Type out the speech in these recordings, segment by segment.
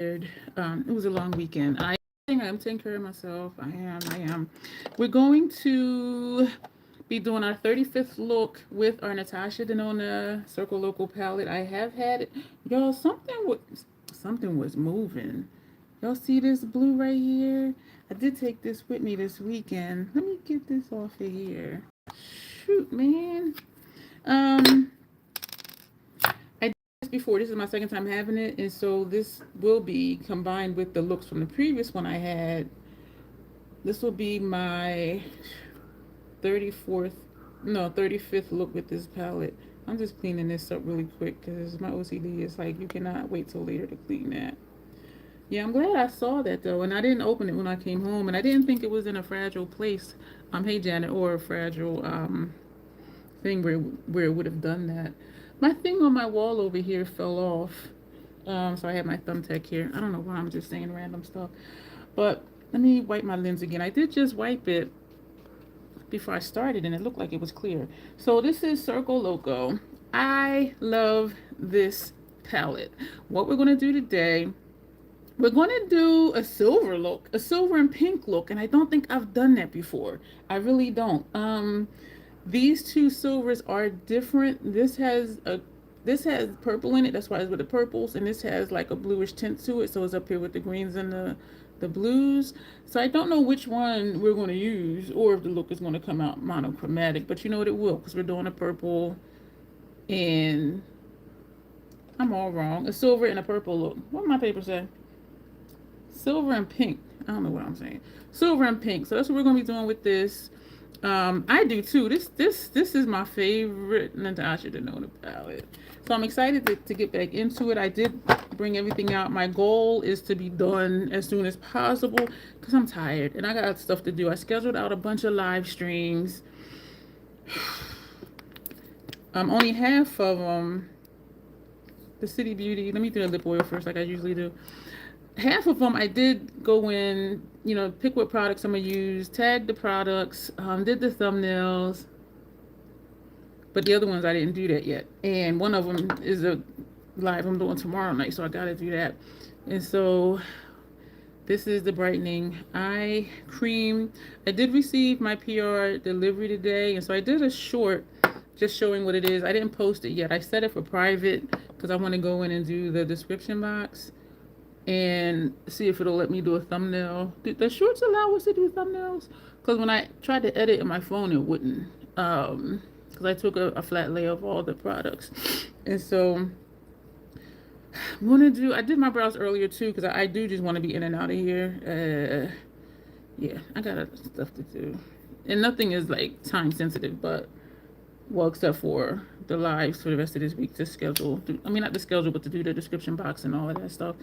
It was a long weekend. I'm taking care of myself. I am. We're going to be doing our 35th look with our Natasha Denona Circo Loco palette. I have had it. Y'all, something was moving. Y'all see this blue right here? I did take this with me this weekend. Let me get this off of here. Shoot, man. Um, I did this before. This is my second time having it, and so this will be combined with the looks from the previous one I had. This will be my 34th, no, 35th look with this palette. I'm just cleaning this up really quick because my OCD is like, you cannot wait till later to clean that. Yeah, I'm glad I saw that though, and I didn't open it when I came home, and I didn't think it was in a fragile place. Hey Janet, or a fragile thing where it would have done that. My thing on my wall over here fell off. So I have my thumbtack here. I don't know why I'm just saying random stuff. But let me wipe my lens again. I did just wipe it before I started and it looked like it was clear. So this is Circo Loco. I love this palette. What we're going to do today, we're going to do a silver look, a silver and pink look. And I don't think I've done that before. I really don't. These two silvers are different. This has purple in it. That's why it's with the purples. And this has like a bluish tint to it. So it's up here with the greens and the blues. So I don't know which one we're going to use or if the look is going to come out monochromatic. But you know what, it will, because we're doing a purple and I'm all wrong. A silver and a purple look. What my paper say? Silver and pink. I don't know what I'm saying. Silver and pink. So that's what we're going to be doing with this. I do too. This is my favorite Natasha Denona palette. So I'm excited to get back into it. I did bring everything out. My goal is to be done as soon as possible because I'm tired and I got stuff to do. I scheduled out a bunch of live streams. Only half of them. The City Beauty. Let me do a lip oil first, like I usually do. Half of them I did go in, pick what products I'm gonna use, tag the products, did the thumbnails, but the other ones I didn't do that yet. And one of them is a live I'm doing tomorrow night, so I gotta do that. And so this is the brightening eye cream. I did receive my PR delivery today, and so I did a short just showing what it is. I didn't post it yet. I set it for private because I want to go in and do the description box and see if it'll let me do a thumbnail. The shorts allow us to do thumbnails? Because when I tried to edit in my phone, it wouldn't. Because I took a flat lay of all the products. And so I did my brows earlier too, because I do just want to be in and out of here. Yeah, I got other stuff to do. And nothing is like time sensitive, but well, except for the lives for the rest of this week to schedule. Not the schedule, but to do the description box and all of that stuff.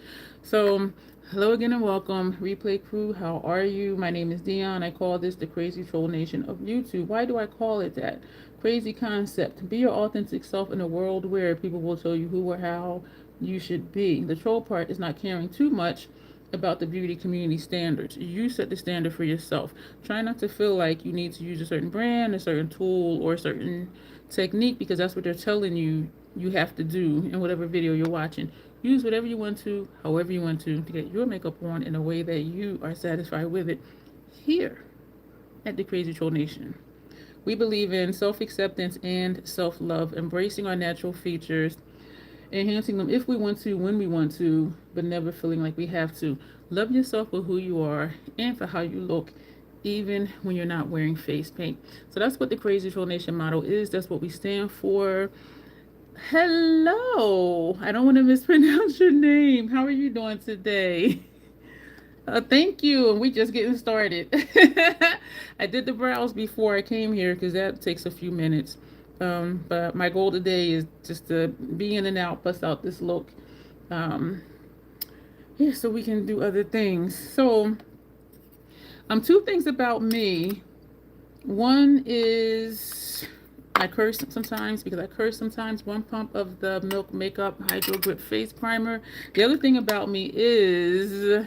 So, hello again and welcome. Replay crew, how are you? My name is Dion. I call this the crazy troll nation of YouTube. Why do I call it that? Crazy concept. Be your authentic self in a world where people will tell you who or how you should be. The troll part is not caring too much about the beauty community standards. You set the standard for yourself. Try not to feel like you need to use a certain brand, a certain tool, or a certain technique because that's what they're telling you you have to do in whatever video you're watching. Use whatever you want to, however you want to get your makeup on in a way that you are satisfied with it. Here at the Crazy Troll Nation, we believe in self-acceptance and self-love, embracing our natural features, enhancing them if we want to, when we want to, but never feeling like we have to. Love yourself for who you are and for how you look, even when you're not wearing face paint. So that's what the Crazy Troll Nation motto is. That's what we stand for. Hello. I don't want to mispronounce your name. How are you doing today? Thank you. And we just getting started. I did the brows before I came here because that takes a few minutes. But my goal today is just to be in and out, bust out this look. Yeah, so we can do other things. So, two things about me. One is I curse sometimes because I curse sometimes. 1 pump of the Milk Makeup Hydro Grip Face Primer. The other thing about me is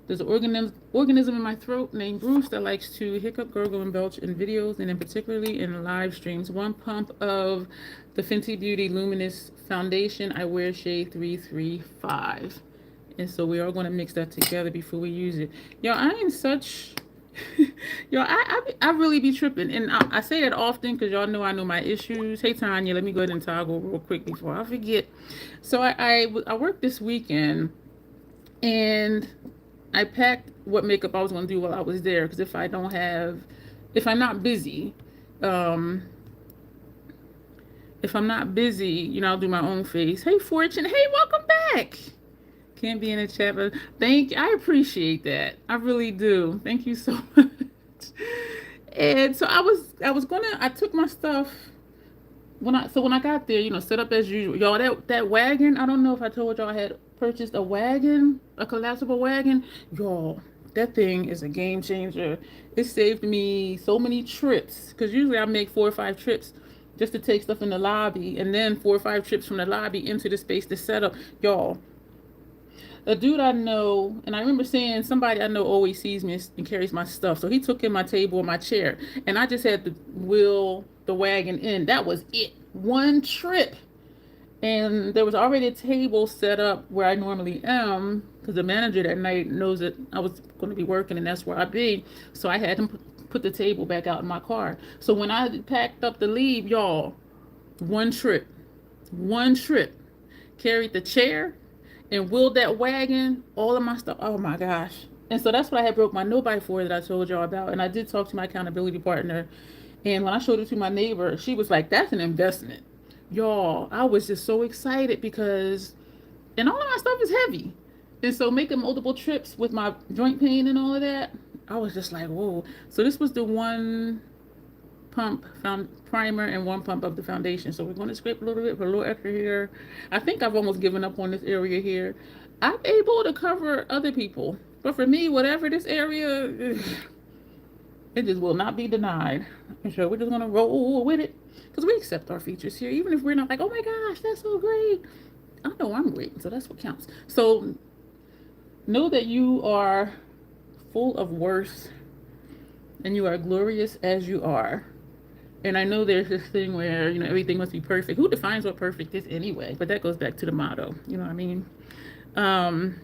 there's an organism in my throat named Bruce that likes to hiccup, gurgle, and belch in videos, and in particularly in live streams. 1 pump of the Fenty Beauty Luminous Foundation. I wear shade 335. And so we are going to mix that together before we use it. Yo, I am such... Yo, I really be tripping. And I say that often because y'all know I know my issues. Hey, Tanya, let me go ahead and toggle real quick before I forget. So I worked this weekend, and I packed what makeup I was going to do while I was there. Because if I'm not busy, I'll do my own face. Hey, Fortune. Hey, welcome back. Can't be in the chat, but I appreciate that. I really do. Thank you so much. And so I took my stuff when I got there, set up as usual. Y'all, that wagon, I don't know if I told y'all I had purchased a wagon, a collapsible wagon. Y'all, that thing is a game changer. It saved me so many trips, because usually I make 4 or 5 trips just to take stuff in the lobby, and then 4 or 5 trips from the lobby into the space to set up. Y'all, a dude I know, and I remember saying somebody I know always sees me and carries my stuff. So he took in my table and my chair, and I just had to wheel the wagon in. That was it. 1 trip. And there was already a table set up where I normally am, because the manager that night knows that I was going to be working, and that's where I'd be. So I had him put the table back out in my car. So when I packed up to leave, y'all, 1 trip. Carried the chair and wheeled that wagon, all of my stuff. Oh my gosh. And so that's what I had broke my no-buy for that I told y'all about. And I did talk to my accountability partner. And when I showed it to my neighbor, she was like, that's an investment. Y'all, I was just so excited because, and all of my stuff is heavy. And so making multiple trips with my joint pain and all of that, I was just like, whoa. So this was the 1 pump primer and 1 pump of the foundation. So we're going to scrape a little bit, put a little extra here. I think I've almost given up on this area here. I'm able to cover other people, but for me, whatever this area, it just will not be denied. And so we're just going to roll with it, because we accept our features here, even if we're not like, oh my gosh, that's so great. I know I'm great, so that's what counts. So know that you are full of worth, and you are glorious as you are. And I know there's this thing where, everything must be perfect. Who defines what perfect is anyway? But that goes back to the motto. You know what I mean?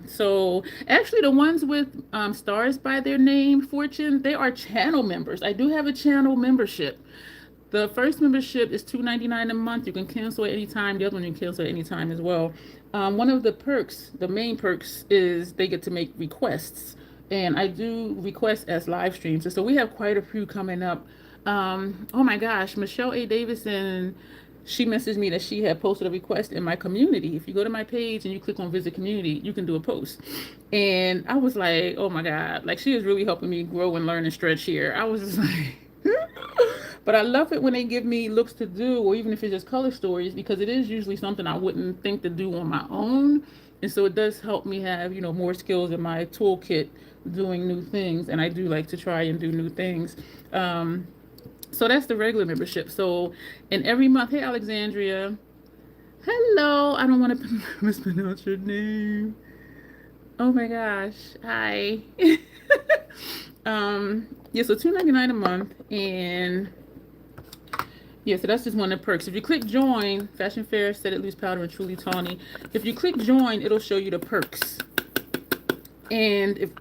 So actually the ones with stars by their name, Fortune, they are channel members. I do have a channel membership. The first membership is $2.99 a month. You can cancel at any time. The other one you can cancel at any time as well. One of the perks, the main perks, is they get to make requests. And I do requests as live streams. And so we have quite a few coming up. Oh my gosh, Michelle A. Davison, she messaged me that she had posted a request in my community. If you go to my page and you click on visit community, you can do a post. And I was like, oh my God, like she is really helping me grow and learn and stretch here. I was just like, but I love it when they give me looks to do, or even if it's just color stories, because it is usually something I wouldn't think to do on my own. And so it does help me have, more skills in my toolkit doing new things. And I do like to try and do new things. So that's the regular membership. So, and every month, hey, Alexandria. Hello. I don't want to mispronounce your name. Oh my gosh. Hi. Yeah, so $2.99 a month. And yeah, so that's just one of the perks. If you click join, Fashion Fair, Set It Loose Powder, and Truly Tawny. If you click join, it'll show you the perks. And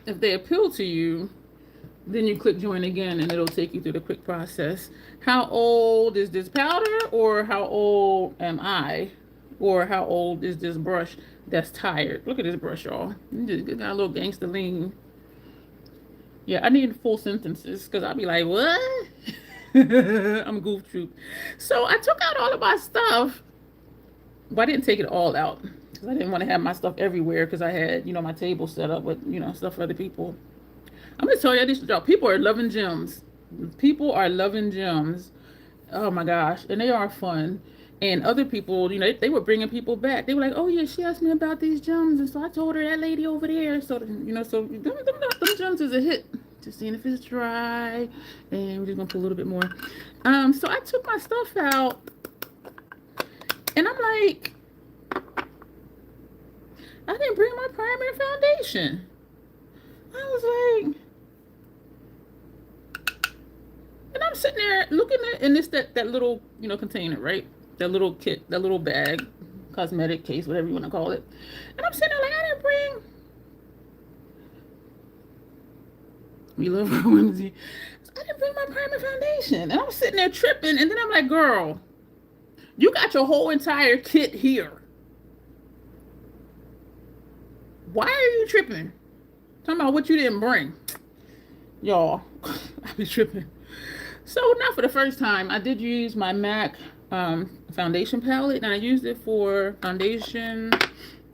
if they appeal to you, then you click join again, and it'll take you through the quick process. How old is this powder, or how old am I, or how old is this brush that's tired? Look at this brush, y'all. Just got a little gangster lean. Yeah, I need full sentences, because I'll be like, what? I'm a goof troop. So I took out all of my stuff, but I didn't take it all out, because I didn't want to have my stuff everywhere, because I had, my table set up with, stuff for other people. I'm going to tell you this, y'all. People are loving gems. People are loving gems. Oh my gosh. And they are fun. And other people, they were bringing people back. They were like, oh yeah, she asked me about these gems. And so I told her that lady over there. So, so them gems is a hit. Just seeing if it's dry. And we're just going to put a little bit more. So I took my stuff out. And I'm like, I didn't bring my primer and foundation. I was like, and I'm sitting there looking at, and it's that little, container, right? That little kit, that little bag, cosmetic case, whatever you want to call it. And I'm sitting there like, I didn't bring. We love our whimsy. I didn't bring my primer foundation. And I'm sitting there tripping. And then I'm like, girl, you got your whole entire kit here. Why are you tripping? Talking about what you didn't bring. Y'all, I be tripping. So now for the first time, I did use my MAC foundation palette. And I used it for foundation,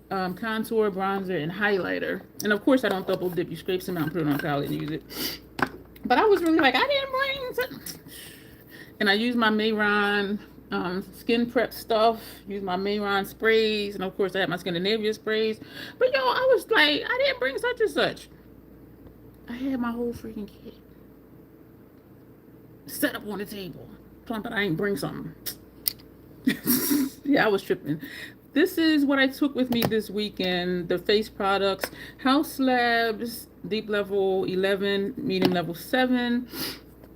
contour, bronzer, and highlighter. And of course, I don't double dip. You scrape some out and put it on a palette and use it. But I was really like, I didn't bring. And I used my Mayron skin prep stuff. Used my Mayron sprays. And of course, I had my Scandinavia sprays. But y'all, I was like, I didn't bring such and such. I had my whole freaking kit set up on the table. Talking about I ain't bring something. Yeah, I was tripping. This is what I took with me this weekend. The face products. House Labs Deep Level 11, Medium Level 7.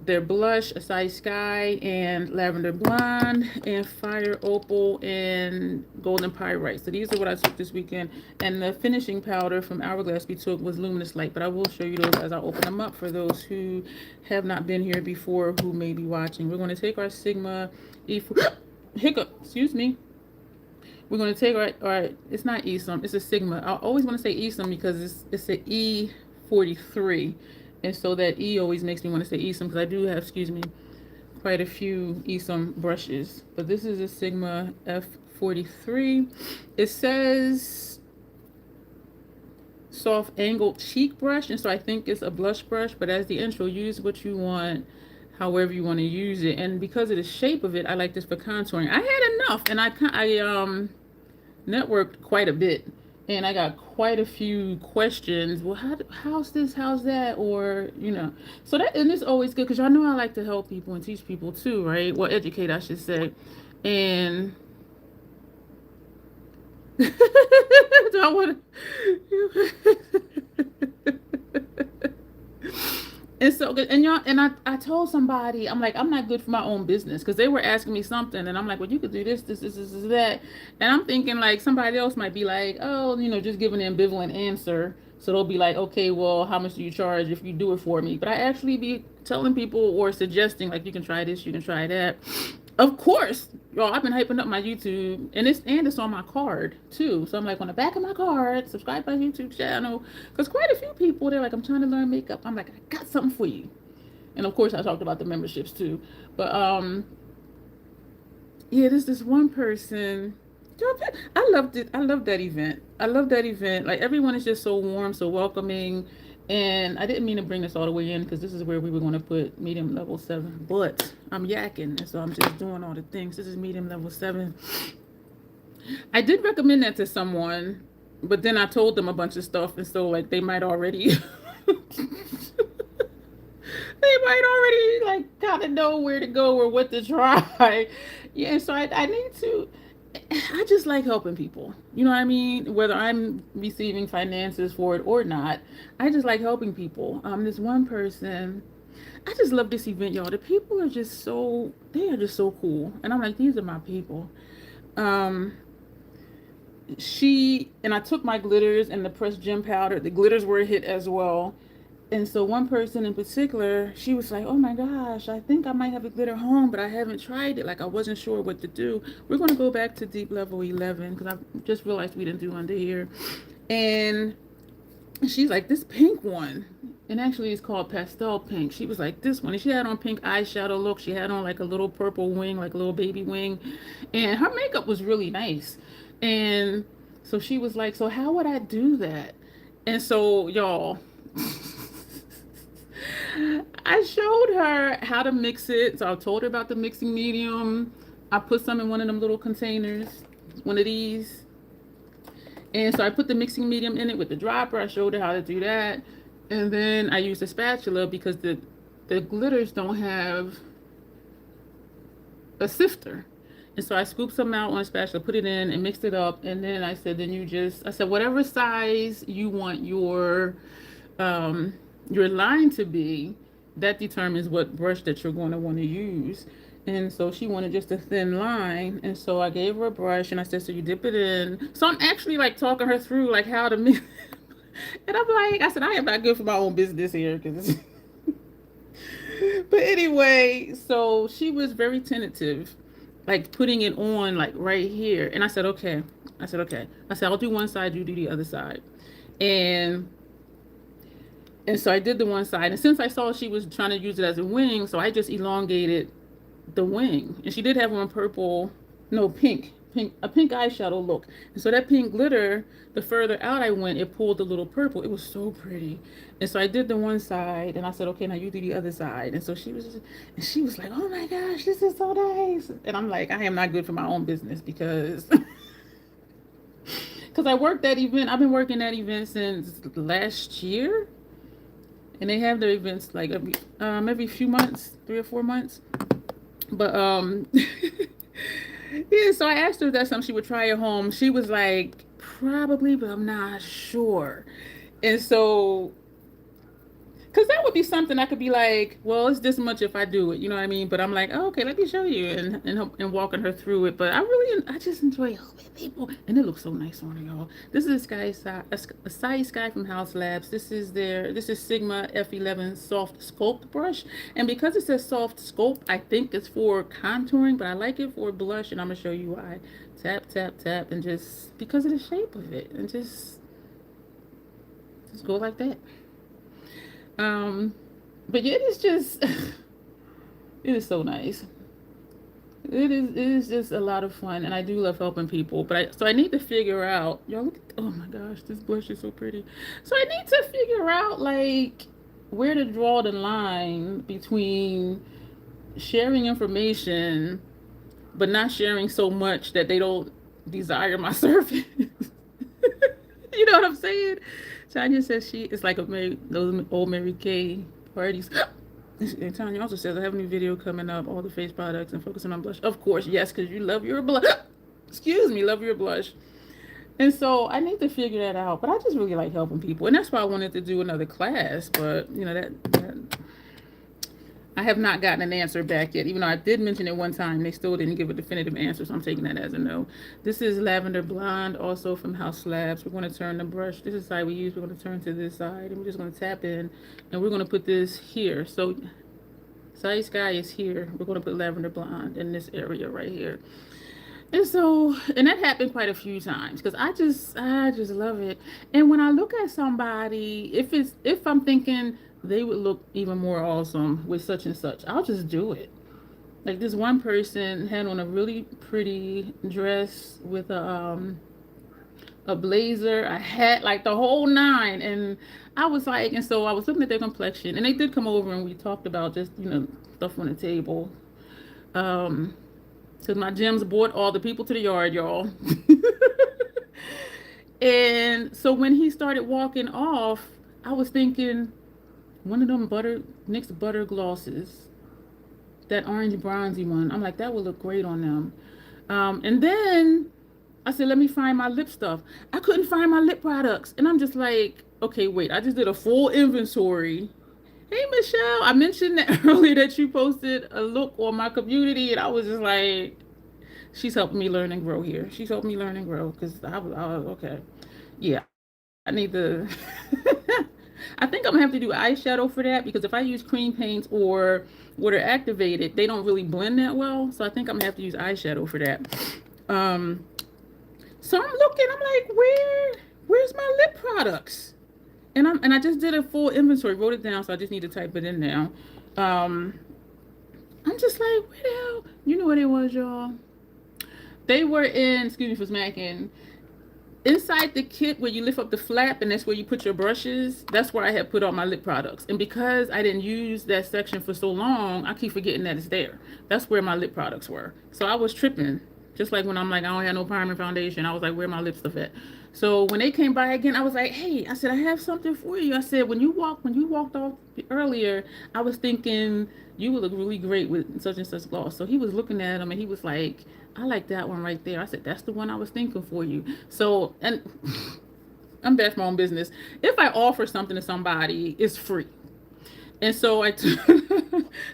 Their blush, Acai Sky and Lavender Blonde, and Fire Opal and Golden Pyrite. So these are what I took this weekend. And the finishing powder from Hourglass we took was Luminous Light. But I will show you those as I open them up for those who have not been here before, who may be watching. We're going to take our Sigma hiccup, excuse me. We're going to take our it's not ESOM, it's a Sigma. I always want to say ESOM because it's an E43. And so that E always makes me want to say ESOM because I do have, excuse me, quite a few ESOM brushes. But this is a Sigma F43. It says soft angled cheek brush. And so I think it's a blush brush. But as the intro, use what you want, however you want to use it. And because of the shape of it, I like this for contouring. I had enough. And I networked quite a bit. And I got quite a few questions. Well, how's this? How's that? Or, you know. So that, and it's always good because y'all know I like to help people and teach people too, right? Well, educate, I should say. And do I want to? And so, and y'all, and I told somebody, I'm like, I'm not good for my own business because they were asking me something, and I'm like, well, you could do this, that, and I'm thinking like somebody else might be like, oh, you know, just give an ambivalent answer, so they'll be like, okay, well, how much do you charge if you do it for me? But I actually be telling people or suggesting like, you can try this, you can try that. Of course, y'all, I've been hyping up my YouTube, and it's on my card too. So I'm like, on the back of my card, subscribe to my YouTube channel, because quite a few people, they're like, I'm trying to learn makeup. I'm like, I got something for you. And of course, I talked about the memberships too. But yeah, there's this one person. I loved it. I love that event. I love that event. Like, everyone is just so warm, so welcoming. And I didn't mean to bring this all the way in because this is where we were going to put medium level 7. But I'm yakking, and so I'm just doing all the things. This is medium level 7. I did recommend that to someone, but then I told them a bunch of stuff, and so like they might already like kind of know where to go or what to try. Yeah, so I need to. I just like helping people. You know what I mean? Whether I'm receiving finances for it or not, I just like helping people. This one person, I just love this event, y'all. The people are just so, they are just so cool. And I'm like, these are my people. And I took my glitters and the pressed gem powder. The glitters were a hit as well. And so one person in particular, she was like, oh my gosh, I think I might have a glitter home, but I haven't tried it. Like, I wasn't sure what to do. We're going to go back to Deep Level 11 because I just realized we didn't do under here. And she's like, this pink one. And actually it's called Pastel Pink. She was like, this one. And she had on pink eyeshadow look. She had on like a little purple wing, like a little baby wing. And her makeup was really nice. And so she was like, so how would I do that? And so, y'all, I showed her how to mix it. So I told her about the mixing medium. I put some in one of them little containers, one of these. And so I put the mixing medium in it with the dropper. I showed her how to do that. And then I used a spatula because the glitters don't have a sifter. And so I scooped some out on a spatula, put it in and mixed it up. And then I said, I said, whatever size you want your line to be, that determines what brush that you're going to want to use. And so she wanted just a thin line. And so I gave her a brush and I said, so you dip it in. So I'm actually like talking her through like how to mix. And I'm like, I said, I am not good for my own business here. Cause but anyway, so she was very tentative, like putting it on like right here. And I said, okay. I said, I'll do one side, you do the other side. And and so I did the one side. And since I saw she was trying to use it as a wing, so I just elongated the wing. And she did have one purple, no, a pink eyeshadow look. And so that pink glitter, the further out I went, it pulled a little purple. It was so pretty. And so I did the one side and I said, okay, now you do the other side. And so she was like, oh my gosh, this is so nice. And I'm like, I am not good for my own business because because I worked that event. I've been working that event since last year. And they have their events like every few months, 3 or 4 months. But yeah, so I asked her if that's something she would try at home. She was like, probably, but I'm not sure. And so because that would be something I could be like, well, it's this much if I do it, you know what I mean? But I'm like, oh, okay, let me show you and walking her through it. But I just enjoy helping people, and it looks so nice on her, y'all. This is a Sky Sky from House Labs. This is Sigma F11 Soft Sculpt brush, and because it says Soft Sculpt, I think it's for contouring, but I like it for blush, and I'm gonna show you why. Tap, tap, tap, and just because of the shape of it, and just go like that. Um, but yeah, it is just, it is so nice. It is just a lot of fun, and I do love helping people. So I need to figure out, y'all look at, oh my gosh, this blush is so pretty. So I need to figure out like where to draw the line between sharing information, but not sharing so much that they don't desire my service. You know what I'm saying? Tanya says she is like those old Mary Kay parties. And Tanya also says, I have a new video coming up, all the face products and focusing on blush. Of course, yes, because you love your blush. Excuse me, love your blush. And so I need to figure that out. But I just really like helping people. And that's why I wanted to do another class. But, you know, that I have not gotten an answer back yet. Even though I did mention it one time, they still didn't give a definitive answer, so I'm taking that as a no. This is Lavender Blonde, also from House Labs. We're going to turn the brush. This is the side we use. We're going to turn to this side, and we're just going to tap in, and we're going to put this here. So Sky Sky is here. We're going to put Lavender Blonde in this area right here. And so, and that happened quite a few times because I just love it. And when I look at somebody, if I'm thinking they would look even more awesome with such and such, I'll just do it. Like this one person had on a really pretty dress with a blazer, a hat, like the whole nine. And I was like, and so I was looking at their complexion, and they did come over and we talked about just, you know, stuff on the table. Because my gems brought all the people to the yard, y'all. And so when he started walking off, I was thinking one of them NYX butter glosses, that orange bronzy one. I'm like, that would look great on them. And then I said, let me find my lip stuff. I couldn't find my lip products. And I'm just like, okay, wait, I just did a full inventory. Hey, Michelle, I mentioned that earlier that you posted a look on my community, and I was just like, she's helping me learn and grow here. She's helping me learn and grow because I was, okay. Yeah, I need to, I think I'm gonna have to do eyeshadow for that because if I use cream paints or water activated, they don't really blend that well. So I think I'm gonna have to use eyeshadow for that. So I'm looking, I'm like, where's my lip products? And I just did a full inventory, wrote it down, so I just need to type it in now. I'm just like, where the hell? You know what it was, y'all? They were in, excuse me for smacking, inside the kit where you lift up the flap and that's where you put your brushes. That's where I had put all my lip products. And because I didn't use that section for so long, I keep forgetting that it's there. That's where my lip products were. So I was tripping. Just like when I'm like, I don't have no primer foundation. I was like, where my lip stuff at? So when they came by again, I was like, hey, I said, I have something for you. I said, when you walked off earlier, I was thinking you would look really great with such and such gloss. So he was looking at them and he was like, I like that one right there. I said, that's the one I was thinking for you. So, and I'm bad for my own business. If I offer something to somebody, it's free. And so I took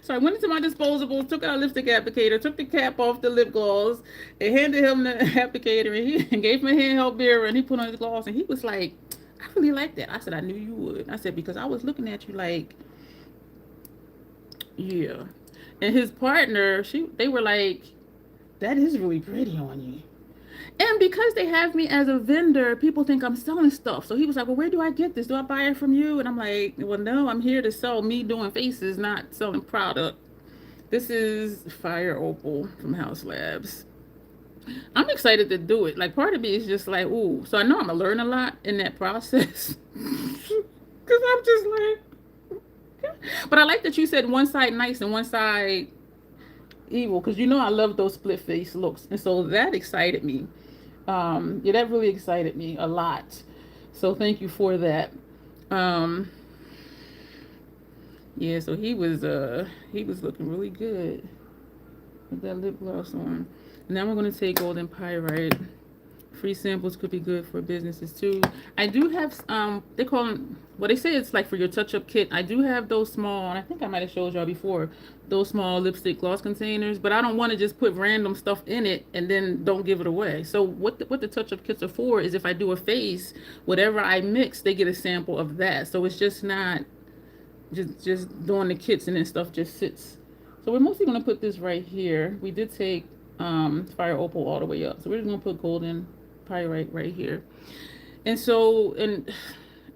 So I went into my disposables, took out a lipstick applicator, took the cap off the lip gloss, and handed him the applicator, and he and gave him a handheld mirror, and he put on his gloss, and he was like, I really like that. I said, I knew you would. I said, because I was looking at you like, yeah. And his partner, they were like, that is really pretty on you. And because they have me as a vendor, people think I'm selling stuff. So he was like, well, where do I get this? Do I buy it from you? And I'm like, well, no, I'm here to sell me doing faces, not selling product. This is Fire Opal from House Labs. I'm excited to do it. Like, part of me is just like, ooh. So I know I'm going to learn a lot in that process. Because I'm just like, but I like that you said one side nice and one side evil. Because you know I love those split face looks. And so that excited me. Yeah, that really excited me a lot. So thank you for that. Yeah, so he was looking really good with that lip gloss on. Now we're gonna take golden pyrite. Free samples could be good for businesses too. I do have they call them, well, they say it's like for your touch-up kit. I do have those small, and I think I might have showed y'all before, those small lipstick gloss containers, but I don't want to just put random stuff in it and then don't give it away. So what the touch-up kits are for is if I do a face, whatever I mix, they get a sample of that. So it's just not just doing the kits and then stuff just sits. So we're mostly gonna put this right here. We did take Fire Opal all the way up, so we're just gonna put golden pyrite right here. And so and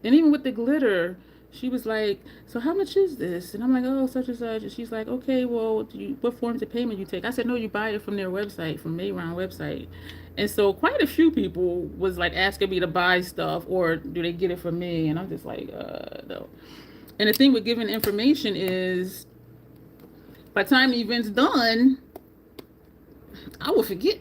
even with the glitter, she was like, so how much is this? And I'm like, oh, such and such. And she's like, okay, well, what forms of payment you take? I said, no, you buy it from their website, from Mayron website. And so quite a few people was like asking me to buy stuff, or do they get it from me? And I'm just like, no. And the thing with giving information is, by the time the event's done, I will forget.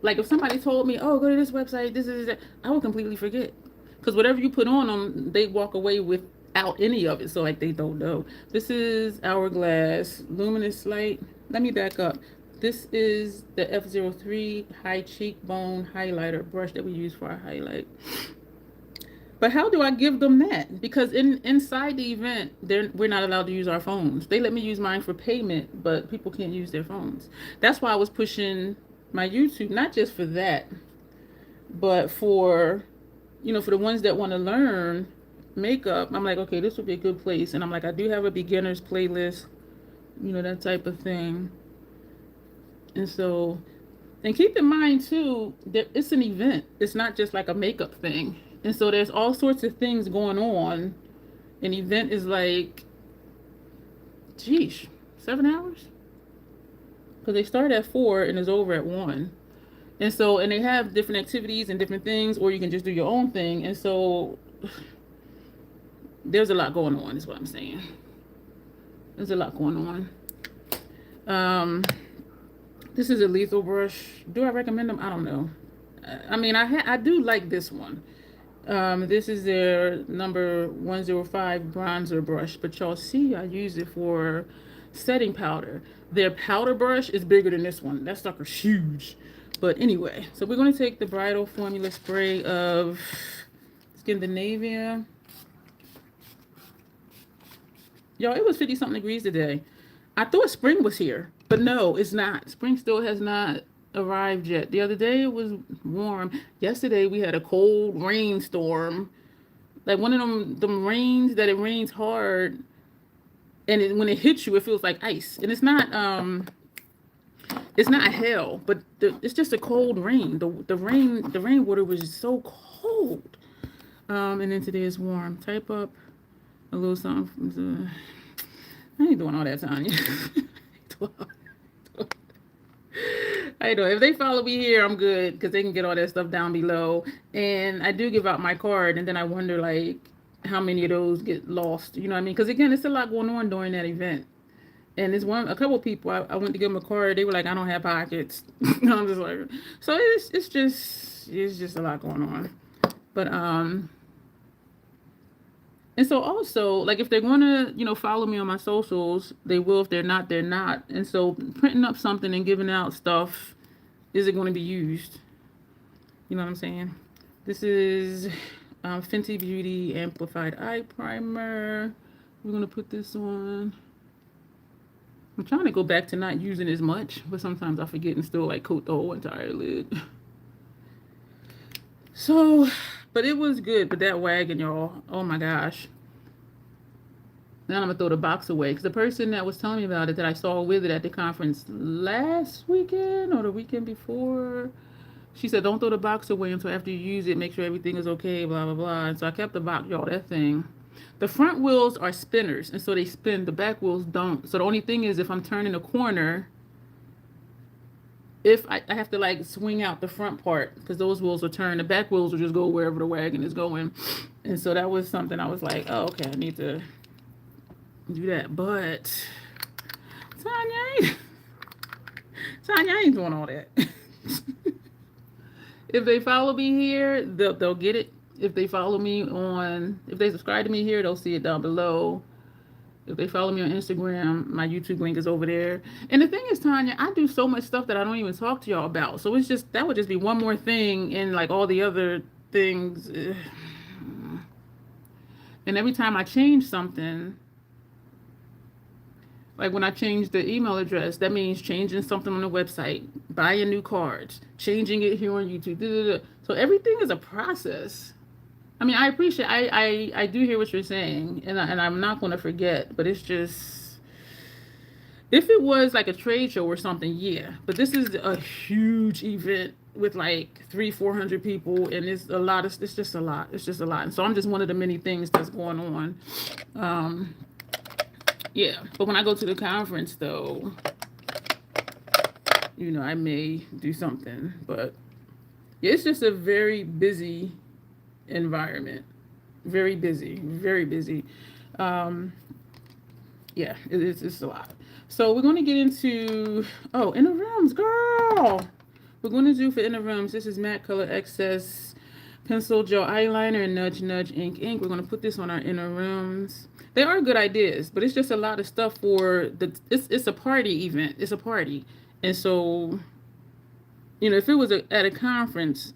Like if somebody told me, oh, go to this website, this is that, I will completely forget. Because whatever you put on them, they walk away without any of it. So like they don't know. This is Hourglass Luminous Light. Let me back up. This is the F03 High Cheekbone Highlighter brush that we use for our highlight. But how do I give them that? Because inside the event, we're not allowed to use our phones. They let me use mine for payment, but people can't use their phones. That's why I was pushing my YouTube, not just for that, but for, for the ones that want to learn makeup. I'm like, okay, this would be a good place. And I'm like, I do have a beginner's playlist, that type of thing. And so, and keep in mind too, that it's an event. It's not just like a makeup thing. And so there's all sorts of things going on. An event is like, geez, 7 hours? Because they start at 4 and it's over at 1. And so, and they have different activities and different things, or you can just do your own thing. And so there's a lot going on, is what I'm saying. There's a lot going on. This is a lethal brush. Do I recommend them? I don't know. I mean, I do like this one. This is their number 105 bronzer brush, but y'all see I use it for setting powder. Their powder brush is bigger than this one. That sucker's huge. But anyway, so we're going to take the bridal formula spray of Scandinavia. Y'all, it was 50 something degrees today. I thought spring was here, but no, it's not. Spring still has not arrived yet. The other day it was warm. Yesterday we had a cold rainstorm, like one of them rains that it rains hard, and when it hits you it feels like ice. And it's not hell, but it's just a cold rain. The rainwater was just so cold. And then today is warm. Type up a little something from I ain't doing all that, Tanya. I know if they follow me here, I'm good, because they can get all that stuff down below. And I do give out my card, and then I wonder like how many of those get lost. You know what I mean? Because again, it's a lot going on during that event. And there's a couple of people I went to give them a card. They were like, I don't have pockets. I'm just like, so it's just a lot going on. But and so also, like, if they're going to, follow me on my socials, they will. If they're not, they're not. And so printing up something and giving out stuff, is it going to be used? You know what I'm saying? This is Fenty Beauty Amplified Eye Primer. We're going to put this on. I'm trying to go back to not using as much, but sometimes I forget and still like coat the whole entire lid. So, but it was good. But that wagon, y'all, oh my gosh. Now I'm gonna throw the box away because the person that was telling me about it that I saw with it at the conference last weekend or the weekend before, she said, don't throw the box away until after you use it. Make sure everything is okay, blah, blah, blah. And so I kept the box, y'all, that thing. The front wheels are spinners, and so they spin. The back wheels don't. So the only thing is if I'm turning a corner, if I have to like swing out the front part because those wheels will turn. The back wheels will just go wherever the wagon is going. And so that was something I was like, oh, okay, I need to do that. But Tanya ain't doing all that. If they follow me here, they'll get it. If they follow me if they subscribe to me here, they'll see it down below. If they follow me on Instagram, my YouTube link is over there. And the thing is, Tanya, I do so much stuff that I don't even talk to y'all about. So it's just, that would just be one more thing in like all the other things. And every time I change something, like when I change the email address, that means changing something on the website, buying new cards, changing it here on YouTube. So everything is a process. I mean, I appreciate, I do hear what you're saying, and I'm not going to forget, but it's just, if it was like a trade show or something, yeah. But this is a huge event with like 300-400 people, and it's a lot of, it's just a lot. It's just a lot. And so I'm just one of the many things that's going on. Yeah, but when I go to the conference, though, you know, I may do something. But yeah, it's just a very busy environment. Very busy. Very busy. Yeah, it's a lot. So we're going to get into, inner rooms, girl. We're going to do for inner rooms, this is Matte Color Excess Pencil Gel Eyeliner and Nudge Nudge Ink. We're going to put this on our inner rooms. They are good ideas, but it's just a lot of stuff for it's a party event. It's a party. And so, you know, if it was at a conference,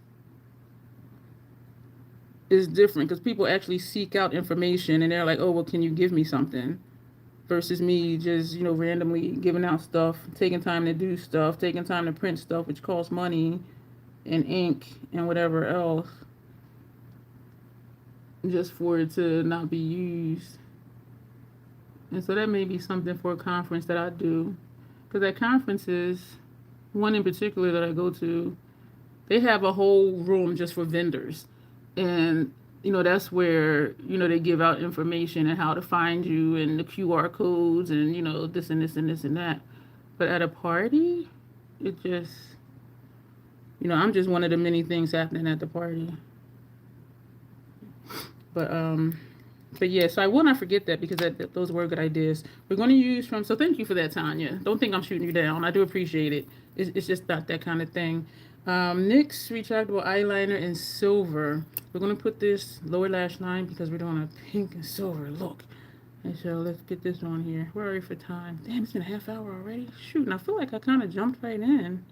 it's different because people actually seek out information and they're like, oh, well, can you give me something? Versus me just, you know, randomly giving out stuff, taking time to do stuff, taking time to print stuff, which costs money and ink and whatever else, just for it to not be used. And so that may be something for a conference that I do. Because at conferences, one in particular that I go to, they have a whole room just for vendors. And, you know, that's where, you know, they give out information and how to find you and the QR codes and, you know, this and this and this and that. But at a party, it just, you know, I'm just one of the many things happening at the party. But yeah, so I will not forget that because those were good ideas. We're going to use from, so thank you for that, Tanya. Don't think I'm shooting you down. I do appreciate it. It's just not that kind of thing. NYX retractable eyeliner in silver. We're going to put this lower lash line because we're doing a pink and silver look. And so let's get this on here. Where are we for time? Damn, it's been a half hour already. Shoot, and I feel like I kind of jumped right in.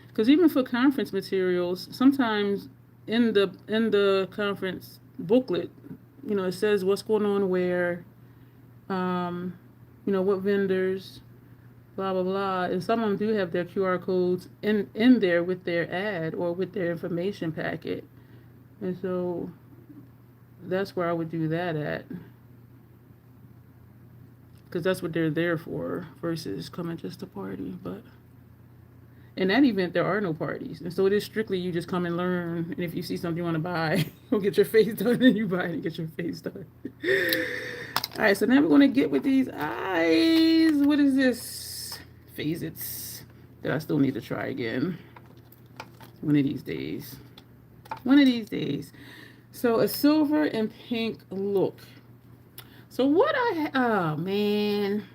Because even for conference materials, sometimes in the conference booklet, you know, it says what's going on where, you know, what vendors, blah, blah, blah. And some of them do have their QR codes in there with their ad or with their information packet. And so that's where I would do that at. Because that's what they're there for versus coming just to party. But in that event, there are no parties. And so it is strictly you just come and learn. And if you see something you want to buy, you'll get your face done, and you buy it and get your face done. All right, so now we're going to get with these eyes. What is this? Phase-Its that I still need to try again. One of these days. One of these days. So a silver and pink look. So what oh, man.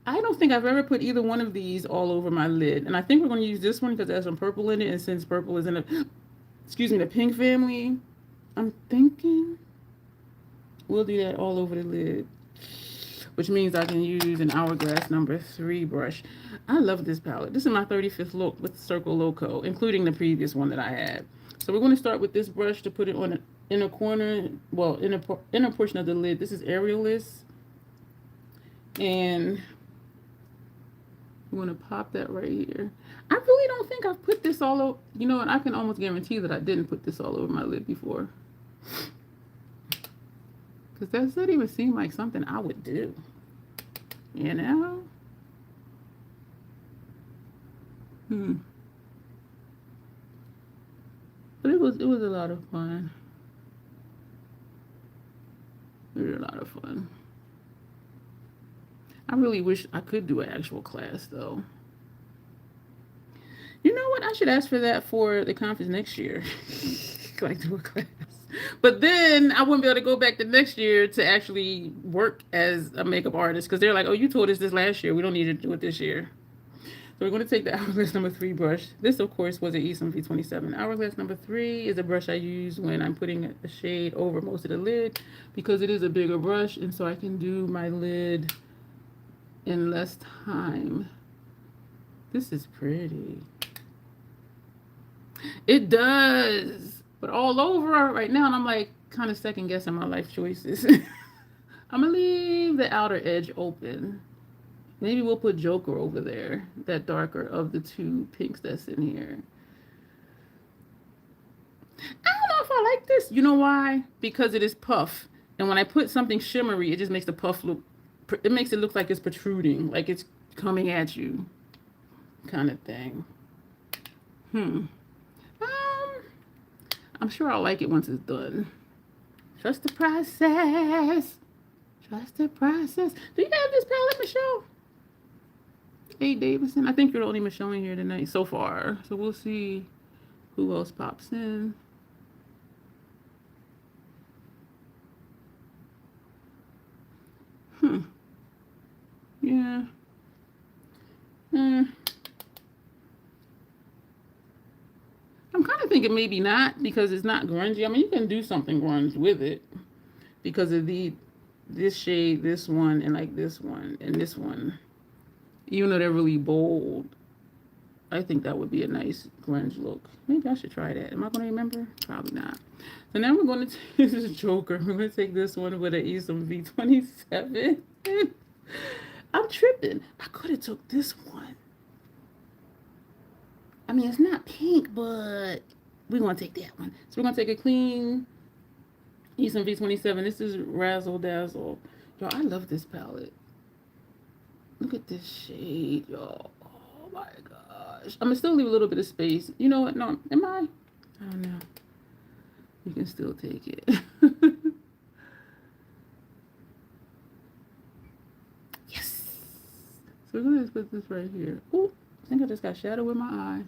I don't think I've ever put either one of these all over my lid. And I think we're going to use this one because it has some purple in it. And since purple is in the pink family, I'm thinking we'll do that all over the lid. Which means I can use an Hourglass number 3 brush. I love this palette. This is my 35th look with Circo Loco, including the previous one that I had. So we're going to start with this brush to put it on inner corner, well, inner portion of the lid. This is areolus, and you want to pop that right here. I really don't think I've put this all over. You know what? I can almost guarantee that I didn't put this all over my lid before. Because that doesn't even seem like something I would do. You know? But it was a lot of fun. It was a lot of fun. I really wish I could do an actual class though. You know what? I should ask for that for the conference next year. Like do a class. But then I wouldn't be able to go back the next year to actually work as a makeup artist because they're like, oh, you told us this last year. We don't need to do it this year. So we're going to take the Hourglass number 3 brush. This, of course, was an Esom V27. Hourglass number 3 is a brush I use when I'm putting a shade over most of the lid because it is a bigger brush, and so I can do my lid in less time. This is pretty. It does. But all over right now, and I'm like kind of second guessing my life choices. I'm going to leave the outer edge open. Maybe we'll put Joker over there, that darker of the two pinks that's in here. I don't know if I like this. You know why? Because it is puff. And when I put something shimmery, it just makes the puff look, it makes it look like it's protruding, like it's coming at you kind of thing. I'm sure I'll like it once it's done. Trust the process. Trust the process. Do you have this palette, Michelle? Hey, Davidson. I think you're the only Michelle in here tonight so far. So we'll see who else pops in. Yeah. I'm kind of thinking maybe not because it's not grungy. I mean, you can do something grunge with it because of this shade, this one, and like this one, and this one. Even though they're really bold, I think that would be a nice grunge look. Maybe I should try that. Am I going to remember? Probably not. So now we're going to take this Joker. We're going to take this one with an Esom V27. I'm tripping. I could have took this one. I mean, it's not pink, but we're going to take that one. So we're going to take a clean Esom V27. This is Razzle Dazzle. Yo, I love this palette. Look at this shade, y'all. Oh my gosh. I'm going to still leave a little bit of space. You know what? No, am I? I don't know. You can still take it. Yes. So we're going to put this right here. Ooh, I think I just got shadow in my eye.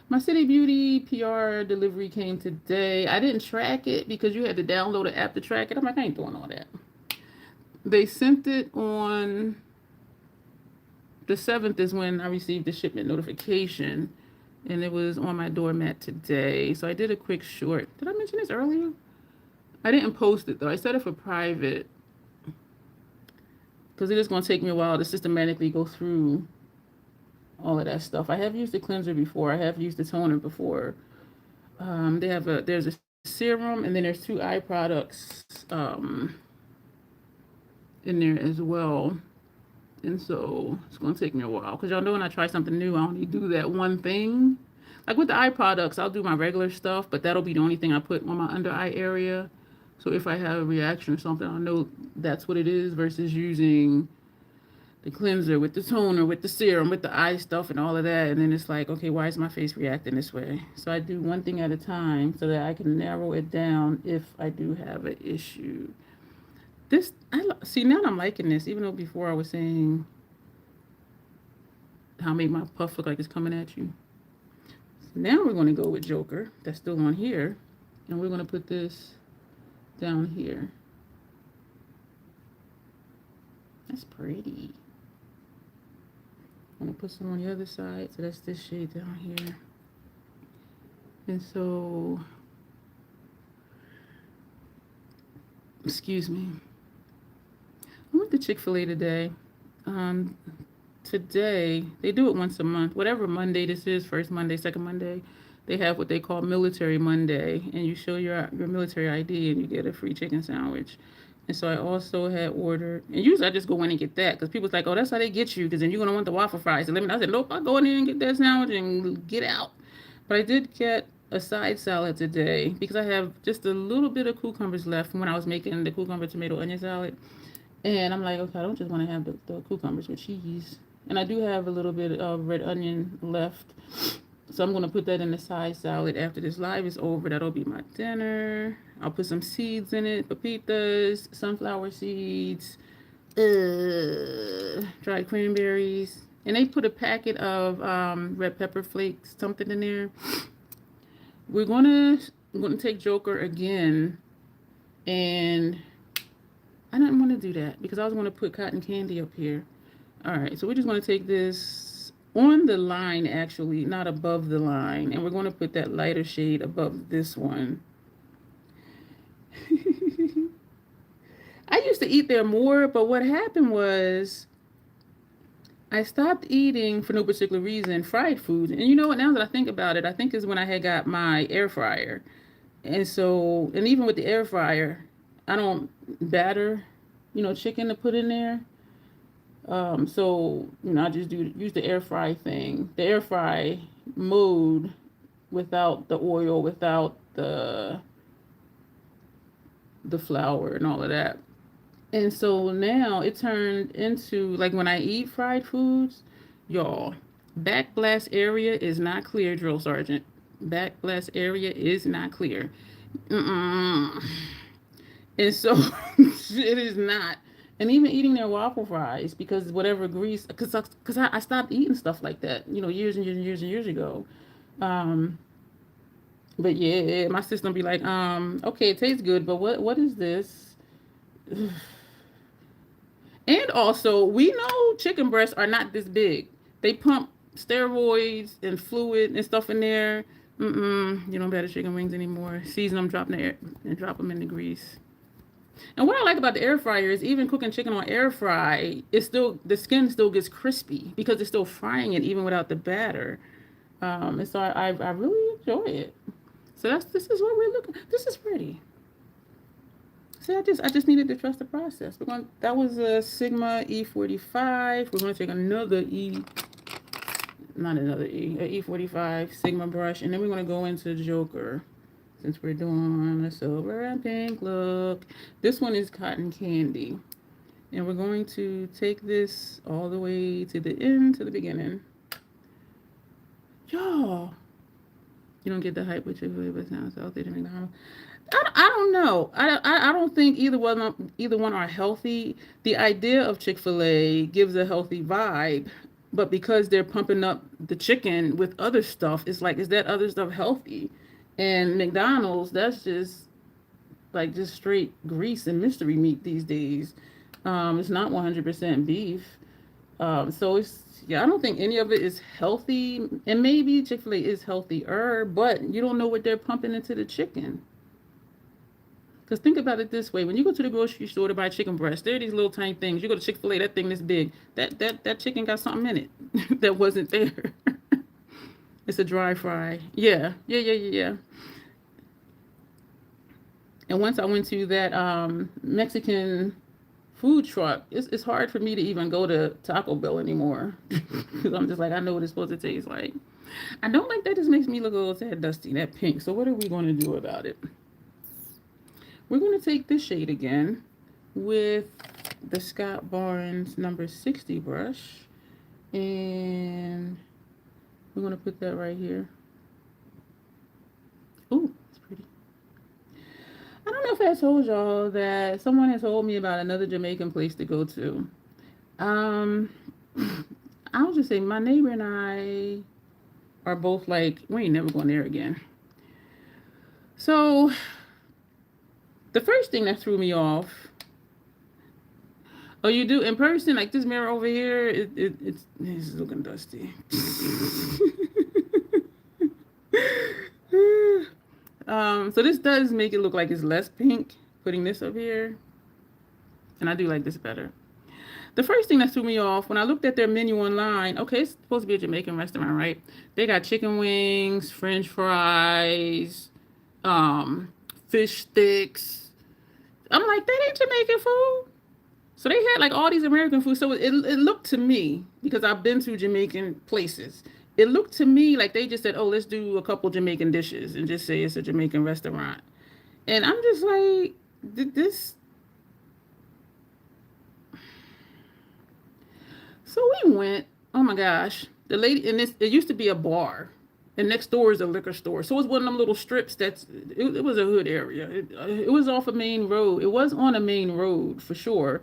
My City Beauty PR delivery came today. I didn't track it because you had to download an app to track it. I'm like, I ain't doing all that. They sent it on the 7th is when I received the shipment notification, and it was on my doormat today. So I did a quick short. Did I mention this earlier? I didn't post it though. I set it for private because it is going to take me a while to systematically go through all of that stuff. I have used the cleanser before. I have used the toner before. There's a serum, and then there's 2 eye products in there as well. And so it's going to take me a while because y'all know when I try something new, I only do that one thing. Like with the eye products, I'll do my regular stuff, but that'll be the only thing I put on my under eye area. So if I have a reaction or something, I'll know that's what it is versus using the cleanser with the toner, with the serum, with the eye stuff and all of that. And then it's like, okay, why is my face reacting this way? So I do one thing at a time so that I can narrow it down if I do have an issue. See, now I'm liking this, even though before I was saying how I made my puff look like it's coming at you. So now we're going to go with Joker. That's still on here. And we're going to put this down here. That's pretty. I'm going to put some on the other side. So that's this shade down here. And so, excuse me. I went to Chick-fil-A today. Today, they do it once a month. Whatever Monday this is, first Monday, second Monday, they have what they call Military Monday, and you show your military ID and you get a free chicken sandwich. And so I also had ordered, and usually I just go in and get that because people's like, oh, that's how they get you because then you're gonna want the waffle fries. And I said, nope, I go in there and get that sandwich and get out. But I did get a side salad today because I have just a little bit of cucumbers left from when I was making the cucumber tomato onion salad. And I'm like, okay, I don't just want to have the cucumbers with cheese. And I do have a little bit of red onion left. So I'm going to put that in the side salad after this live is over. That'll be my dinner. I'll put some seeds in it, pepitas, sunflower seeds, dried cranberries. And they put a packet of red pepper flakes, something in there. I'm gonna take Joker again, and I didn't want to do that because I was going to put cotton candy up here. All right, so we're just going to take this on the line, actually, not above the line, and we're going to put that lighter shade above this one. I used to eat there more, but what happened was I stopped eating, for no particular reason, fried food. And you know what, now that I think about it, I think is when I had got my air fryer. And so, and even with the air fryer, I don't batter, chicken to put in there. So, I just use the air fry thing. The air fry mode without the oil, without the flour and all of that. And so now it turned into, like when I eat fried foods, y'all, back blast area is not clear, drill sergeant. Back blast area is not clear. And so it is not. And even eating their waffle fries, because whatever grease, because I stopped eating stuff like that, years and years and years and years ago. But yeah, my sister be like, okay, it tastes good, but what is this? And also, we know chicken breasts are not this big. They pump steroids and fluid and stuff in there. You don't batter chicken wings anymore. Season them, drop them in the grease. And what I like about the air fryer is even cooking chicken on air fry, the skin still gets crispy because it's still frying it even without the batter. And so I really enjoy it. So this is what we're looking. This is pretty. See, I just needed to trust the process. That was a Sigma E45. We're going to take another E45 Sigma brush, and then we're going to go into Joker. Since we're doing a silver and pink look. This one is cotton candy. And we're going to take this all the way to the end, to the beginning. Y'all, you don't get the hype with Chick-fil-A, but sounds healthy to McDonald's. I don't know. I don't think either one are healthy. The idea of Chick-fil-A gives a healthy vibe, but because they're pumping up the chicken with other stuff, it's like, is that other stuff healthy? And McDonald's, that's just straight grease and mystery meat these days. It's not 100% beef. So I don't think any of it is healthy. And maybe Chick-fil-A is healthier, but you don't know what they're pumping into the chicken. Because think about it this way. When you go to the grocery store to buy chicken breast, there are these little tiny things. You go to Chick-fil-A, that thing this big. That chicken got something in it that wasn't there. It's a dry fry. Yeah. And once I went to that Mexican food truck, it's hard for me to even go to Taco Bell anymore. Because I'm just like, I know what it's supposed to taste like. I don't like that. Just makes me look a little sad dusty, that pink. So what are we going to do about it? We're going to take this shade again with the Scott Barnes number 60 brush. And we're going to put that right here. Ooh, it's pretty. I don't know if I told y'all that someone has told me about another Jamaican place to go to. I'll just say my neighbor and I are both like, we ain't never going there again. So the first thing that threw me off, oh, you do in person, like this mirror over here, it's looking dusty. So this does make it look like it's less pink, putting this up here. And I do like this better. The first thing that threw me off when I looked at their menu online, okay, it's supposed to be a Jamaican restaurant, right? They got chicken wings, French fries, fish sticks. I'm like, that ain't Jamaican food. So they had like all these American food. So it looked to me, because I've been to Jamaican places, it looked to me like they just said, oh, let's do a couple Jamaican dishes and just say it's a Jamaican restaurant. And I'm just like, this. So we went. Oh my gosh, the lady, and this, it used to be a bar, and next door is a liquor store. So it was one of them little strips. It was a hood area. It was off a main road. It was on a main road for sure.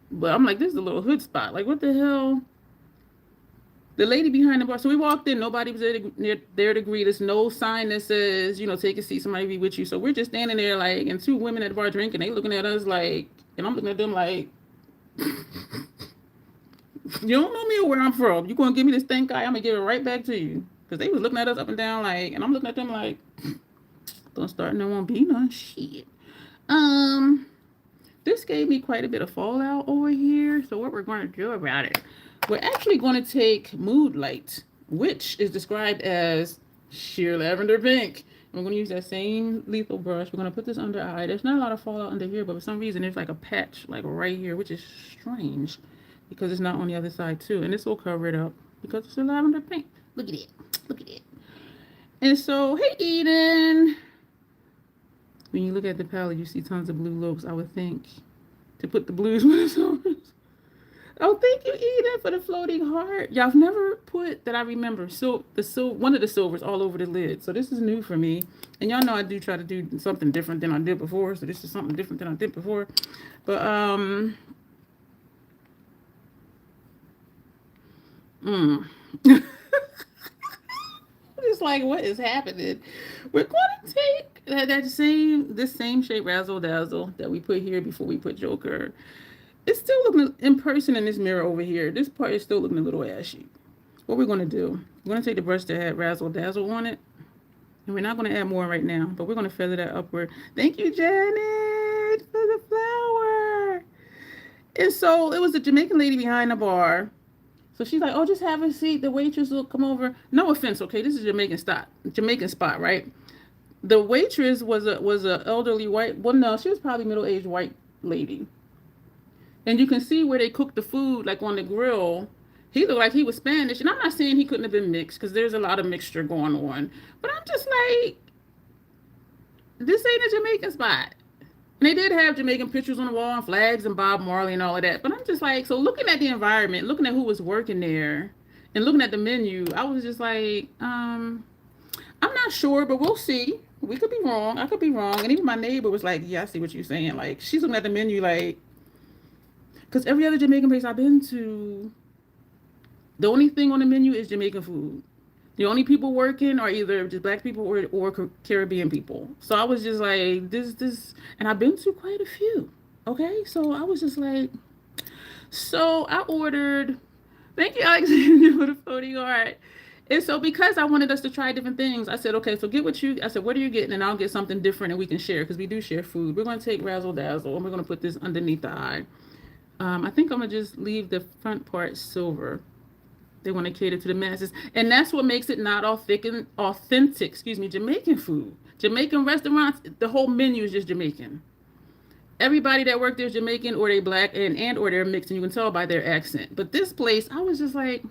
But I'm like, this is a little hood spot. Like, what the hell? The lady behind the bar. So we walked in. Nobody was there to greet us. No sign that says, take a seat. Somebody be with you. So we're just standing there, like, and two women at the bar drinking. They looking at us like, and I'm looking at them like, you don't know me or where I'm from. You gonna give me this stink eye? I'm gonna give it right back to you. Because they was looking at us up and down like, and I'm looking at them like, don't start, no won't be none shit. This gave me quite a bit of fallout over here. So what we're going to do about it, we're actually going to take Mood Light, which is described as sheer lavender pink. And we're going to use that same lethal brush. We're going to put this under eye. There's not a lot of fallout under here, but for some reason there's like a patch like right here, which is strange because it's not on the other side too. And this will cover it up because it's a lavender pink. Look at it. Look at it. And so, hey, Eden. When you look at the palette, you see tons of blue looks. I would think to put the blues with the silvers. Oh, thank you, Eden, for the floating heart. Y'all have never put, that I remember, one of the silvers all over the lid. So this is new for me. And y'all know I do try to do something different than I did before. So this is something different than I did before. But, Just like, what is happening? We're going to take this same shape Razzle Dazzle that we put here before we put Joker. It's still looking, in person in this mirror over here, this part is still looking a little ashy. What we're going to do, we're going to take the brush that had Razzle Dazzle on it, and we're not going to add more right now, but we're going to feather that upward. Thank you, Janet, for the flower. And so it was a Jamaican lady behind the bar. So she's like, oh, just have a seat. The waitress will come over. No offense, okay? This is Jamaican spot, right? The waitress was a elderly white, well, no, she was probably middle-aged white lady. And you can see where they cooked the food, like on the grill. He looked like he was Spanish. And I'm not saying he couldn't have been mixed, because there's a lot of mixture going on. But I'm just like, this ain't a Jamaican spot. And they did have Jamaican pictures on the wall and flags and Bob Marley and all of that. But I'm just like, so looking at the environment, looking at who was working there, and looking at the menu, I was just like, I'm not sure, but we'll see. We could be wrong. I could be wrong. And even my neighbor was like, yeah, I see what you're saying. Like, she's looking at the menu like, because every other Jamaican place I've been to, the only thing on the menu is Jamaican food. The only people working are either just black people or Caribbean people. So I was just like, this, and I've been to quite a few. Okay, so I was just like, so I ordered, thank you, Alexandra, for the floating art. And so because I wanted us to try different things, I said, okay, so I said, what are you getting? And I'll get something different and we can share, because we do share food. We're going to take Razzle Dazzle and we're going to put this underneath the eye. I think I'm going to just leave the front part silver. They want to cater to the masses. And that's what makes it not authentic, Jamaican food. Jamaican restaurants, the whole menu is just Jamaican. Everybody that worked there is Jamaican, or they black and or they're mixed, and you can tell by their accent. But this place, I was just like,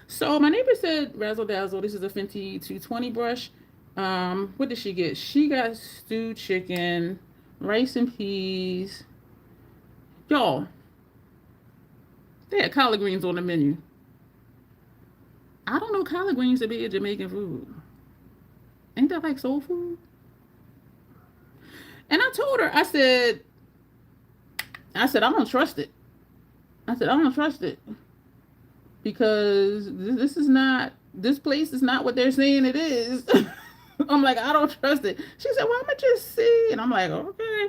so my neighbor said, Razzle Dazzle, this is a Fenty 220 brush. What did she get? She got stewed chicken, rice and peas. Y'all, they had collard greens on the menu. I don't know collard greens to be a Jamaican food. Ain't that like soul food? And I told her, I said, I don't trust it. I don't trust it. Because this place is not what they're saying it is. I'm like, I don't trust it. She said, well, I'm going to just see. And I'm like, okay.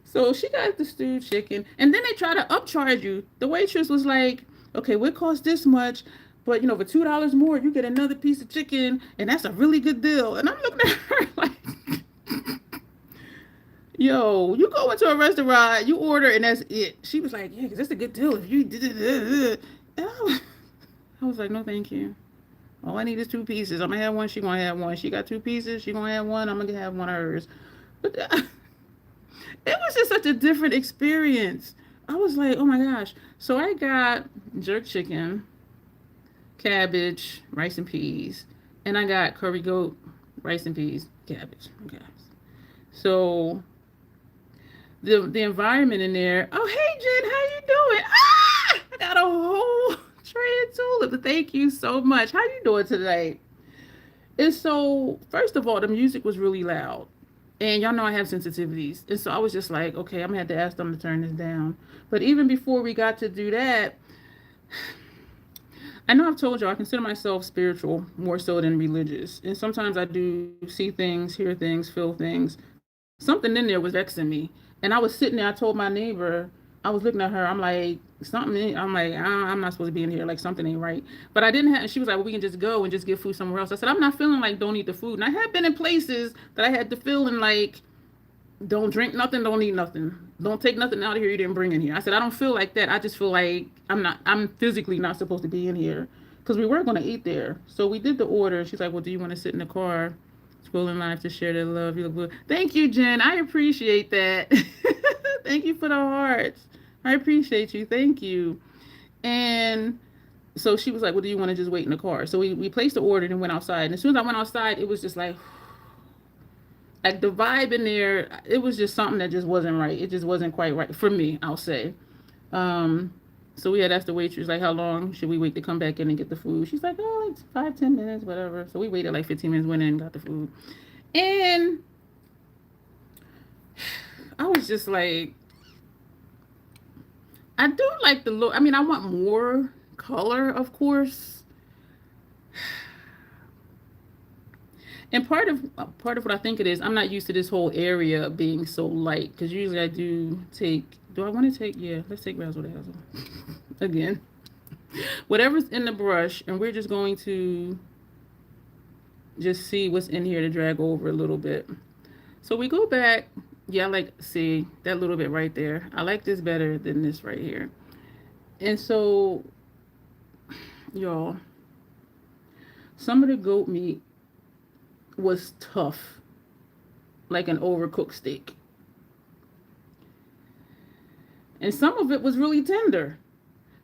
So she got the stewed chicken. And then they try to upcharge you. The waitress was like, okay, what cost this much? But, for $2 more, you get another piece of chicken, and that's a really good deal. And I'm looking at her like, Yo, you go into a restaurant, you order, and that's it. She was like, yeah, because that's a good deal. If you did it. I was like, no, thank you. All I need is 2 pieces. I'm going to have one. She going to have one. She got 2 pieces. She going to have one. I'm going to have one of hers. But it was just such a different experience. I was like, oh my gosh. So I got jerk chicken, cabbage, rice and peas. And I got curry goat, rice and peas, cabbage. Okay. So the environment in there. Oh, hey, Jen, how you doing? Ah, I got a whole tray of tulips. Thank you so much. How you doing today? And so, first of all, the music was really loud. And y'all know I have sensitivities. And so I was just like, okay, I'm going to have to ask them to turn this down. But even before we got to do that, I know I've told you I consider myself spiritual more so than religious. And sometimes I do see things, hear things, feel things. Something in there was vexing me. And I was sitting there, I told my neighbor, I was looking at her, I'm like, I'm like, I'm not supposed to be in here, like something ain't right. But I didn't have, she was like, well, we can just go and just get food somewhere else. I said, I'm not feeling like don't eat the food. And I had been in places that I had to feeling like, don't drink nothing, don't eat nothing. Don't take nothing out of here you didn't bring in here. I said, I don't feel like that. I just feel like I'm physically not supposed to be in here. Because we were going to eat there. So we did the order. She's like, well, do you want to sit in the car? Scrolling live to share their love. You look good. Thank you, Jen. I appreciate that. Thank you for the hearts. I appreciate you. Thank you. And so she was like, well, do you want to just wait in the car? So we placed the order and went outside. And as soon as I went outside, it was just like the vibe in there, it was just something that just wasn't right. It just wasn't quite right for me, I'll say. So we had asked the waitress, like, how long should we wait to come back in and get the food? She's like, oh, like 5-10 minutes, whatever. So we waited like 15 minutes, went in and got the food. And I was just like, I do like the look. I mean, I want more color, of course. And part of what I think it is, I'm not used to this whole area being so light. Because usually I do I want to take, yeah, let's take razzle dazzle. Again. Whatever's in the brush, and we're just going to just see what's in here to drag over a little bit. So we go back. Yeah, I like, see, that little bit right there. I like this better than this right here. And so, y'all, some of the goat meat was tough, like an overcooked steak. And some of it was really tender.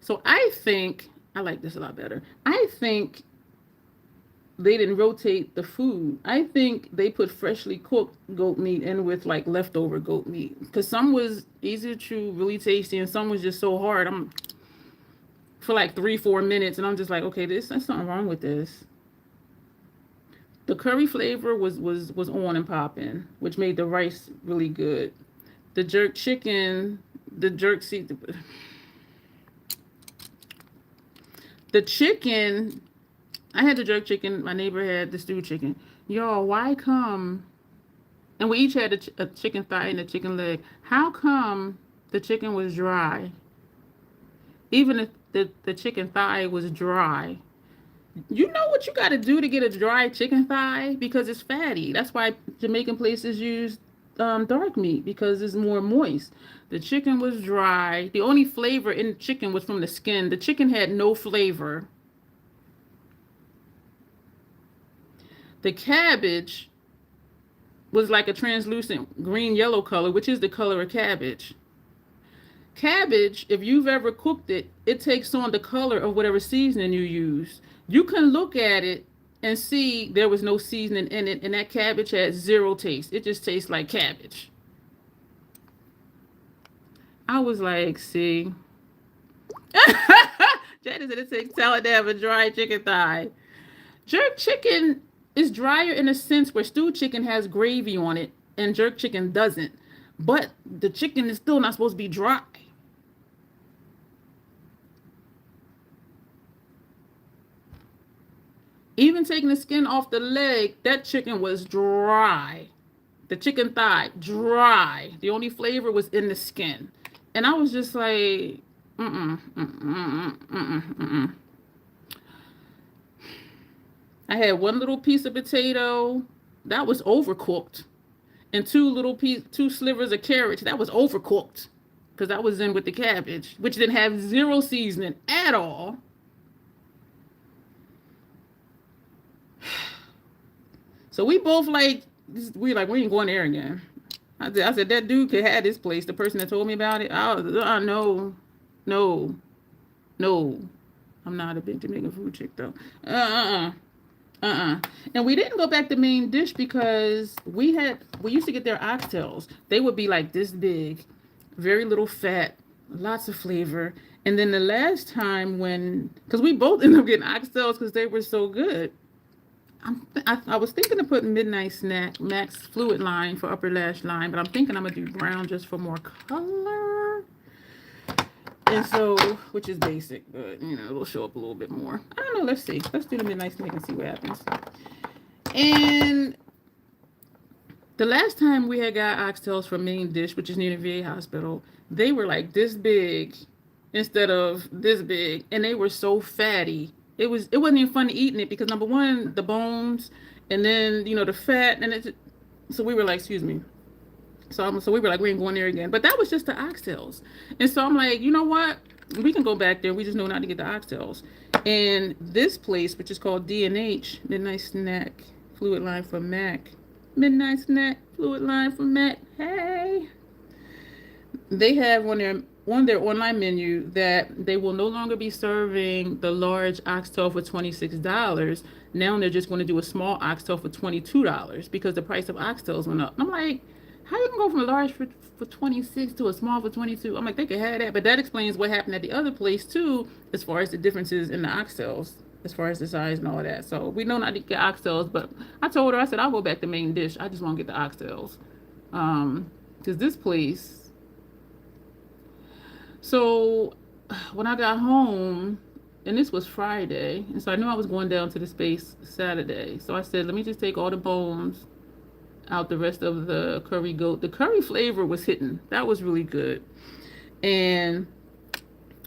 So I think, I like this a lot better. I think they didn't rotate the food. I think they put freshly cooked goat meat in with like leftover goat meat. Because some was easy to chew, really tasty, and some was just so hard. I'm for like 3-4 minutes, and I'm just like, okay, there's something wrong with this. The curry flavor was on and popping, which made the rice really good. The jerk chicken, the chicken, I had the jerk chicken. My neighbor had the stewed chicken. Y'all, why come? And we each had a chicken thigh and a chicken leg. How come the chicken was dry? Even if the chicken thigh was dry. You know what you got to do to get a dry chicken thigh? Because it's fatty. That's why Jamaican places use dark meat, because it's more moist. The chicken was dry. The only flavor in the chicken was from the skin. The chicken had no flavor. The cabbage was like a translucent green-yellow color, which is the color of cabbage. Cabbage, if you've ever cooked it, it takes on the color of whatever seasoning you use. You can look at it and see there was no seasoning in it, and that cabbage had zero taste. It just tastes like cabbage. I was like, see. Jada said it takes salad to have a dry chicken thigh. Jerk chicken is drier in a sense where stewed chicken has gravy on it and jerk chicken doesn't. But the chicken is still not supposed to be dry. Even taking the skin off the leg, that chicken was dry. The chicken thigh, dry. The only flavor was in the skin. And I was just like, I had one little piece of potato that was overcooked. and two slivers of carrots that was overcooked because that was in with the cabbage, which didn't have zero seasoning at all. So we both like, we ain't going there again. I said that dude could have this place. The person that told me about it, no, I'm not a big Jamaican food chick though. And we didn't go back to main dish because we used to get their oxtails. They would be like this big, very little fat, lots of flavor. And then the last time because we both ended up getting oxtails because they were so good. I was thinking of putting Midnight Snack Max Fluid Line for upper lash line, but I'm thinking I'm gonna do brown just for more color. And so, which is basic, but it'll show up a little bit more. I don't know. Let's see. Let's do the Midnight Snack and see what happens. And the last time we had got oxtails from main dish, which is near the VA hospital, they were like this big instead of this big, and they were so fatty. It wasn't even fun eating it because number one, the bones, and then the fat, and so we were like, excuse me. So we were like, we ain't going there again. But that was just the oxtails, and so I'm like, you know what? We can go back there. We just know not to get the oxtails. And this place, which is called D&H, Midnight Snack Fluid Line for Mac. Midnight Snack Fluid Line for Mac. Hey, they have on their online menu that they will no longer be serving the large oxtail for $26. Now they're just going to do a small oxtail for $22 because the price of oxtails went up. And I'm like, how you can go from a large for 26 to a small for 22? I'm like, they could have that, but that explains what happened at the other place too, as far as the differences in the oxtails, as far as the size and all that. So we know not to get oxtails, but I told her, I said, I'll go back to main dish. I just want to get the oxtails. Because this place. So when I got home, and this was Friday, and so I knew I was going down to the space Saturday. So I said, let me just take all the bones out, the rest of the curry goat. The curry flavor was hitting. That was really good. And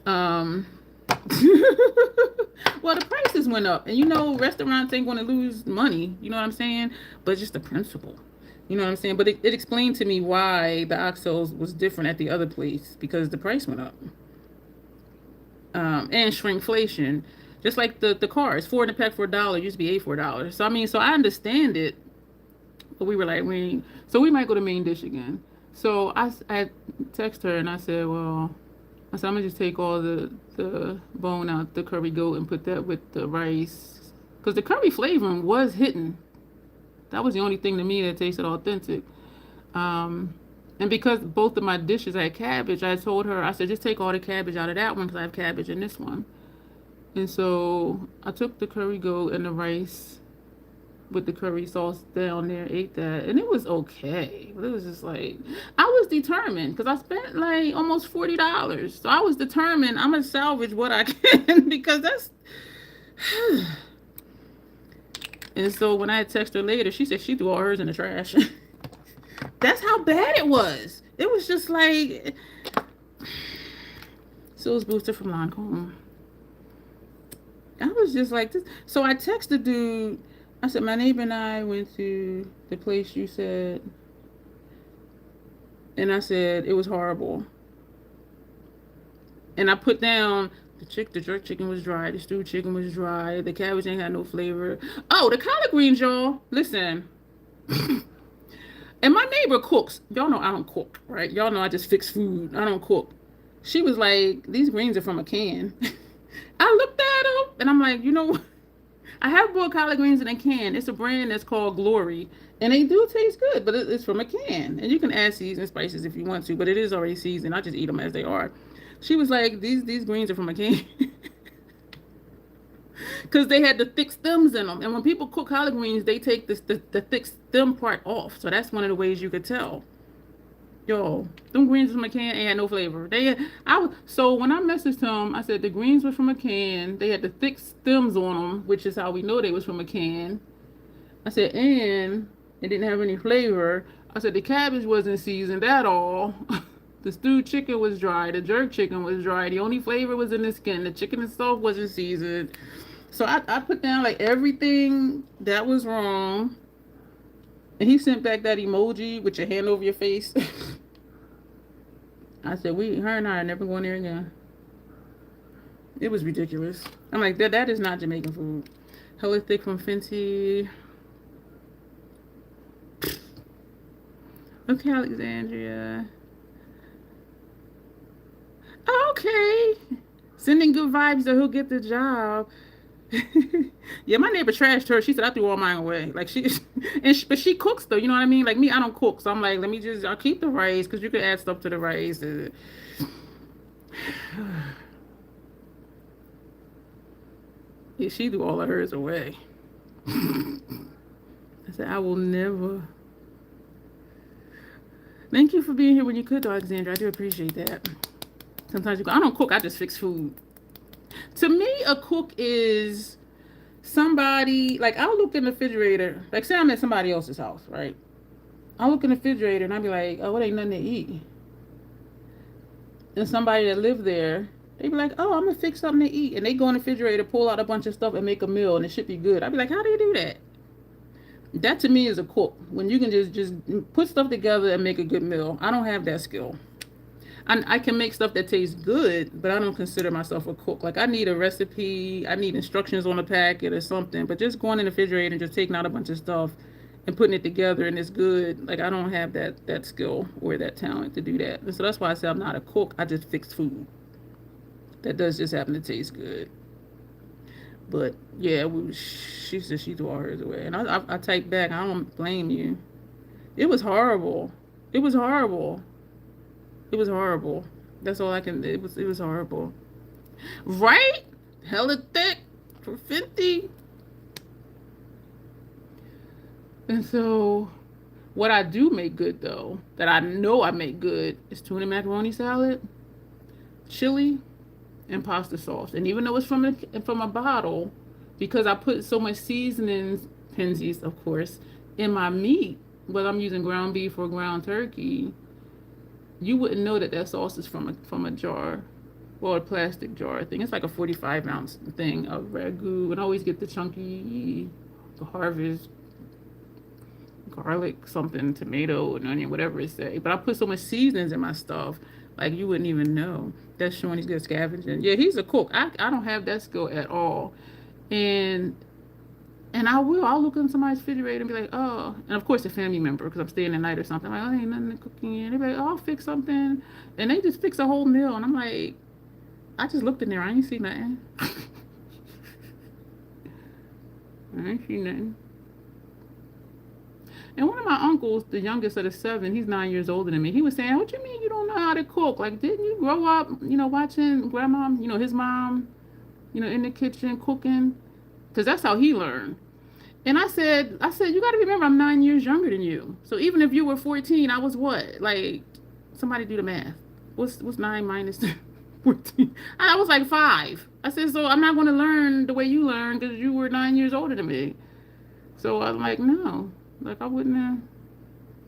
well, the prices went up, and restaurants ain't going to lose money, you know what I'm saying? But just the principle, you know what I'm saying? But it explained to me why the oxtails was different at the other place, because the price went up. And shrinkflation, just like the cars, 4 in a pack for $1 used to be 8 for $1. So I understand it, but we were like, so we might go to main dish again. So I texted her and I said, I'm gonna just take all the bone out the curry goat and put that with the rice, because the curry flavoring was hitting. That was the only thing to me that tasted authentic. And because both of my dishes had cabbage, I told her, I said, just take all the cabbage out of that one because I have cabbage in this one. And so I took the curry goat and the rice with the curry sauce down there, ate that, and it was okay. But it was just like, I was determined because I spent like almost $40. So I was determined I'm going to salvage what I can because that's... And so when I texted her later, she said she threw all hers in the trash. That's how bad it was. It was just like... Sills Booster from Lancome. I was just like this. So I texted dude. I said, my neighbor and I went to the place you said. And I said, it was horrible. And I put down... The jerk chicken was dry. The stewed chicken was dry. The cabbage ain't had no flavor. Oh, the collard greens, y'all. Listen. And my neighbor cooks. Y'all know I don't cook, right? Y'all know I just fix food. I don't cook. She was like, these greens are from a can. I looked at them and I'm like, I have bought collard greens in a can. It's a brand that's called Glory. And they do taste good, but it's from a can. And you can add seasoning spices if you want to, but it is already seasoned. I just eat them as they are. She was like, these greens are from a can. Because they had the thick stems in them. And when people cook collard greens, they take the thick stem part off. So that's one of the ways you could tell. Yo, them greens from a can ain't had no flavor. So when I messaged him, I said the greens were from a can. They had the thick stems on them, which is how we know they was from a can. I said, and it didn't have any flavor. I said the cabbage wasn't seasoned at all. The stewed chicken was dry. The jerk chicken was dry. The only flavor was in the skin. The chicken itself wasn't seasoned. So I put down like everything that was wrong. And he sent back that emoji with your hand over your face. I said, her and I are never going there again. It was ridiculous. I'm like, that is not Jamaican food. Hella thick from Fenty. Okay, Alexandria. Okay. Sending good vibes that he'll get the job. Yeah, my neighbor trashed her. She said I threw all mine away. Like but she cooks though. You know what I mean? Like me, I don't cook, so I'm like, I'll keep the rice because you can add stuff to the rice. Yeah, she threw all of hers away. I said I will never. Thank you for being here when you could, Alexandra. I do appreciate that. Sometimes I don't cook. I just fix food. To me, a cook is somebody, like, I'll look in the refrigerator. Like, say I'm at somebody else's house, right? I'll look in the refrigerator and I'll be like, oh, it ain't nothing to eat. And somebody that lived there, they be like, oh, I'm going to fix something to eat. And they go in the refrigerator, pull out a bunch of stuff and make a meal and it should be good. I'd be like, how do you do that? That to me is a cook. When you can just put stuff together and make a good meal. I don't have that skill. I can make stuff that tastes good, but I don't consider myself a cook. Like, I need a recipe, I need instructions on a packet or something, but just going in the refrigerator and just taking out a bunch of stuff and putting it together and it's good, like, I don't have that skill or that talent to do that. And so that's why I say I'm not a cook. I just fix food. That does just happen to taste good. But, yeah, she said she threw all hers away. And I typed back, I don't blame you. It was horrible. It was horrible. It was horrible. That's all I can. It was horrible. Right? Hella thick for 50. And so, what I do make good though, that I know I make good, is tuna macaroni salad, chili, and pasta sauce. And even though it's from a bottle, because I put so much seasonings, Penzies, of course, in my meat, whether I'm using ground beef or ground turkey, you wouldn't know that sauce is from a jar, or a plastic jar thing. It's like a 45-ounce thing of ragu, and I always get the chunky, the Harvest garlic something, tomato and onion, whatever it say. But I put so much seasonings in my stuff, like you wouldn't even know. That's showing he's good scavenging. Yeah, he's a cook. I don't have that skill at all, and I'll look in somebody's refrigerator and be like, oh, and of course a family member, because I'm staying the night or something. I'm like, oh, there ain't nothing cooking in. They're like, oh, I'll fix something. And they just fix a whole meal. And I'm like, I just looked in there. I ain't see nothing. I ain't see nothing. And one of my uncles, the youngest of the 7, he's 9 years older than me. He was saying, what you mean you don't know how to cook? Like, didn't you grow up, watching grandma, his mom, in the kitchen cooking? Because that's how he learned. And I said, you got to remember, I'm 9 years younger than you. So even if you were 14, I was what? Like, somebody do the math. What's 9 minus 14? I was like 5. I said, so I'm not going to learn the way you learn because you were 9 years older than me. So I'm like, no. Like, I wouldn't have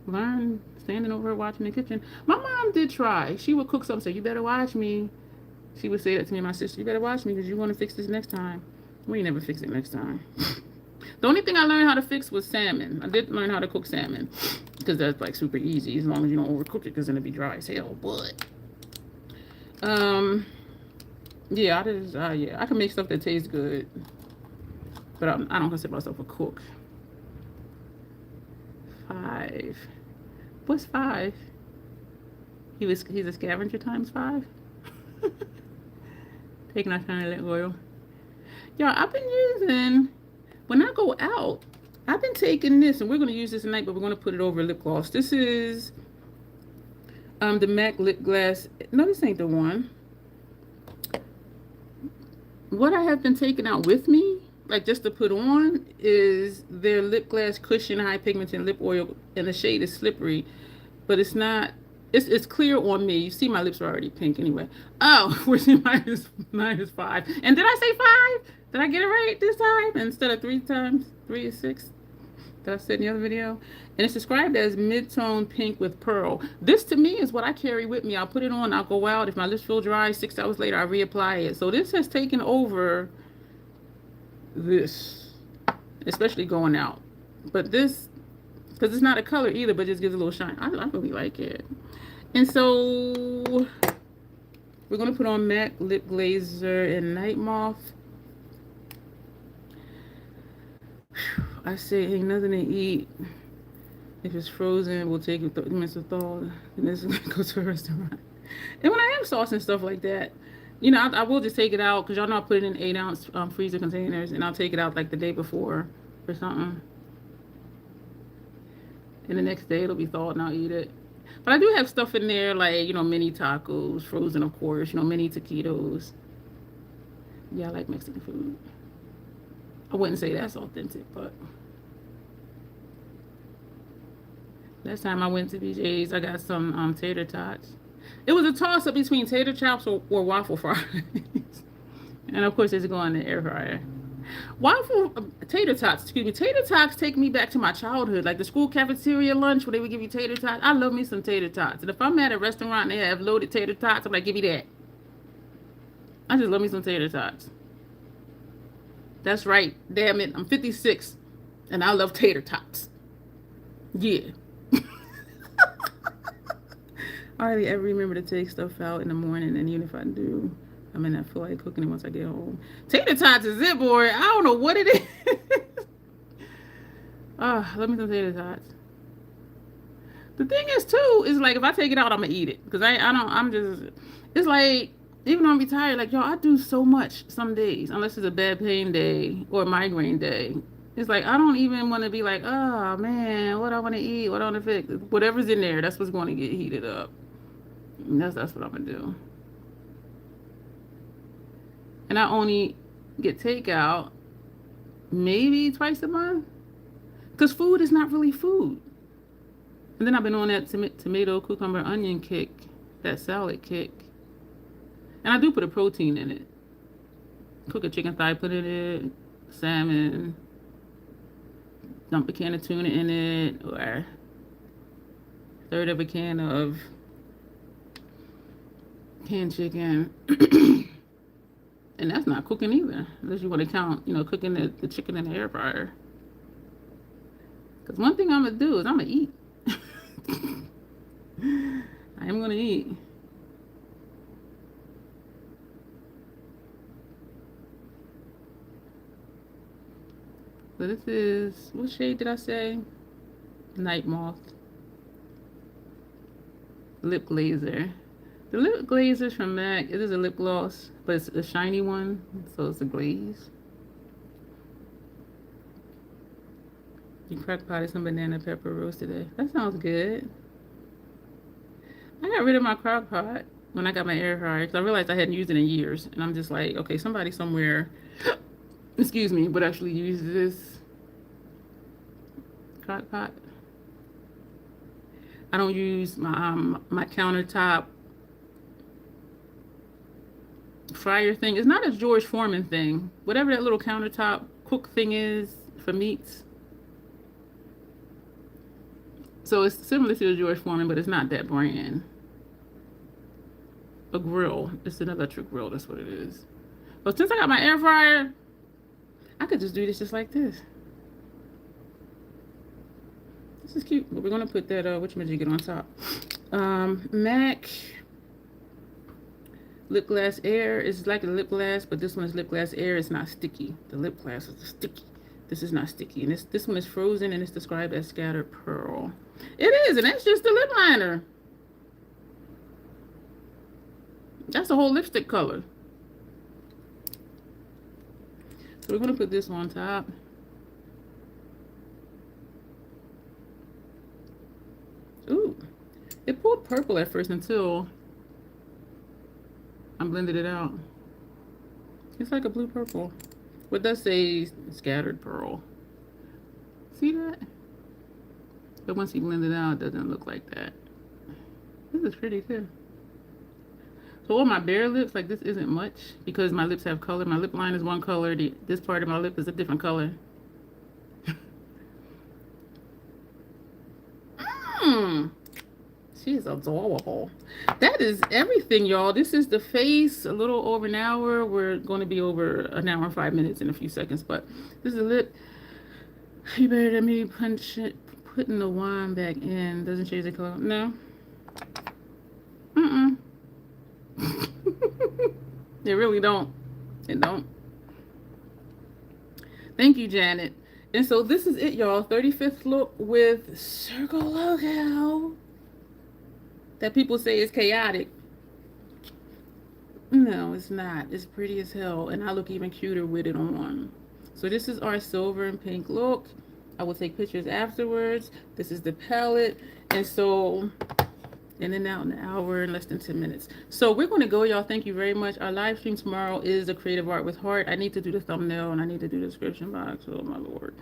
learned standing over here watching the kitchen. My mom did try. She would cook something, say, you better watch me. She would say that to me and my sister, you better watch me because you want to fix this next time. We ain't never fix it next time. The only thing I learned how to fix was salmon. I did learn how to cook salmon because that's like super easy as long as you don't overcook it because then it'll be dry as hell. But yeah, I can make stuff that tastes good, but I don't consider myself a cook. 5. What's 5? He's a scavenger times 5. Taking our shiny lip oil. Y'all, I've been using, when I go out, I've been taking this, and we're going to use this tonight, but we're going to put it over lip gloss. This is the MAC lip gloss. No, this ain't the one. What I have been taking out with me, like just to put on, is their lip gloss cushion high pigmented lip oil, and the shade is Slippery, but it's not. It's clear on me. You see my lips are already pink anyway. Oh, we're seeing mine is 5. And did I say 5? Did I get it right this time? Instead of 3 times? 3 is 6. Did I say in the other video? And it's described as mid-tone pink with pearl. This to me is what I carry with me. I'll put it on, I'll go out. If my lips feel dry, 6 hours later, I reapply it. So this has taken over this, especially going out. But this because it's not a color either, but it just gives a little shine. I really like it. And so we're gonna put on MAC Lip Glazer and Night Moth. I say ain't nothing to eat. If it's frozen, we'll take it 30 minutes to thaw, and then go to a restaurant. And when I have sauce and stuff like that, you know, I will just take it out, because y'all know I put it in 8-ounce freezer containers, and I'll take it out like the day before or something. And the next day it'll be thawed and I'll eat it. But I do have stuff in there like, you know, mini tacos, frozen of course, you know, mini taquitos. Yeah, I like Mexican food. I wouldn't say that's authentic, but last time I went to BJ's, I got some tater tots. It was a toss-up between tater chops or waffle fries. And of course, it's going in the air fryer. Tater tots, excuse me. Tater tots take me back to my childhood, like the school cafeteria lunch where they would give you tater tots. I love me some tater tots. And if I'm at a restaurant and they have loaded tater tots, I'm like, give me that. I just love me some tater tots. That's right. Damn it. I'm 56 and I love tater tots. Yeah. I hardly ever remember to take stuff out in the morning, and even if I do, I may not feel like cooking it once I get home. Tater tots is it, boy. I don't know what it is. Let me some tater tots. The thing is, too, is like if I take it out, I'm gonna eat it, because it's like, even though I'm retired, like, yo, I do so much some days, unless it's a bad pain day or a migraine day. It's like, I don't even want to be like, oh, man, what I want to eat, what I want to fix. Whatever's in there, that's what's going to get heated up. And that's what I'm going to do. And I only get takeout maybe twice a month, because food is not really food. And then I've been on that tomato, cucumber, onion kick, that salad kick. And I do put a protein in it. Cook a chicken thigh, put it in it, salmon, dump a can of tuna in it, or a third of a can of canned chicken. And that's not cooking either, unless you want to count, you know, cooking the chicken in the air fryer. Because one thing I'm going to do is I'm going to eat. I am going to eat. So this is, what shade did I say? Night Moth. Lip Glazer. The lip glazers from MAC, it is a lip gloss, but it's a shiny one, so it's a glaze. You crack potted some banana pepper roast today. That sounds good. I got rid of my crock pot when I got my air fryer, because I realized I hadn't used it in years. And I'm just like, okay, somebody somewhere, excuse me, would actually use this crock pot. I don't use my countertop fryer thing. It's not a George Foreman thing. Whatever that little countertop cook thing is for meats. So it's similar to the George Foreman, but it's not that brand. A grill. It's an electric grill. That's what it is. But since I got my air fryer, I could just do this just like this. This is cute. But we're gonna put that whatchamajigget on top. MAC Lip Glass Air is like a lip glass, but this one is lip glass air. It's not sticky. The lip glass is sticky. This is not sticky. And this one is frozen, and it's described as scattered pearl. It is, and that's just the lip liner. That's the whole lipstick color. So we're gonna put this on top. Ooh, it pulled purple at first until I blended it out. It's like a blue purple. What does say scattered pearl? See that? But once you blend it out, it doesn't look like that. This is pretty too. So on my bare lips, like this isn't much because my lips have color. My lip line is one color. This part of my lip is a different color. She is adorable. That is everything, y'all. This is the face. A little over an hour. We're going to be over an hour and 5 minutes in a few seconds. But this is the lip. You better let me putting the wine back in doesn't change the color. No. Mm-mm. They really don't. It don't. Thank you, Janet. And so this is it, y'all. 35th look with Circo Loco. That people say is chaotic. No, it's not. It's pretty as hell. And I look even cuter with it on. So this is our silver and pink look. I will take pictures afterwards. This is the palette. And so in and out in an hour and less than 10 minutes. So we're going to go, y'all. Thank you very much. Our live stream tomorrow is a creative art with heart. I need to do the thumbnail and I need to do the description box. Oh my Lord.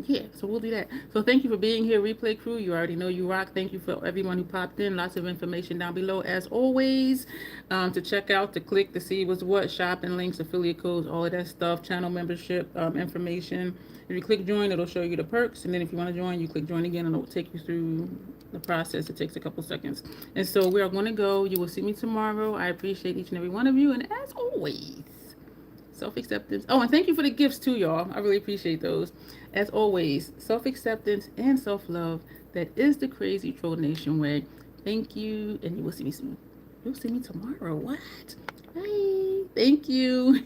Yeah, so we'll do that. So thank you for being here, replay crew. You already know you rock. Thank you for everyone who popped in. Lots of information down below as always, to check out, to click, to see what's what, shopping links, affiliate codes, all of that stuff, channel membership information. If you click join, it'll show you the perks, and then if you want to join, you click join again and it'll take you through the process. It takes a couple seconds. And so we are going to go. You will see me tomorrow. I appreciate each and every one of you, and as always, self-acceptance. Oh, and thank you for the gifts too, y'all. I really appreciate those. As always, self-acceptance and self-love. That is the Crazy Troll Nation way. Thank you, and you will see me soon. You'll see me tomorrow. What? Bye. Thank you.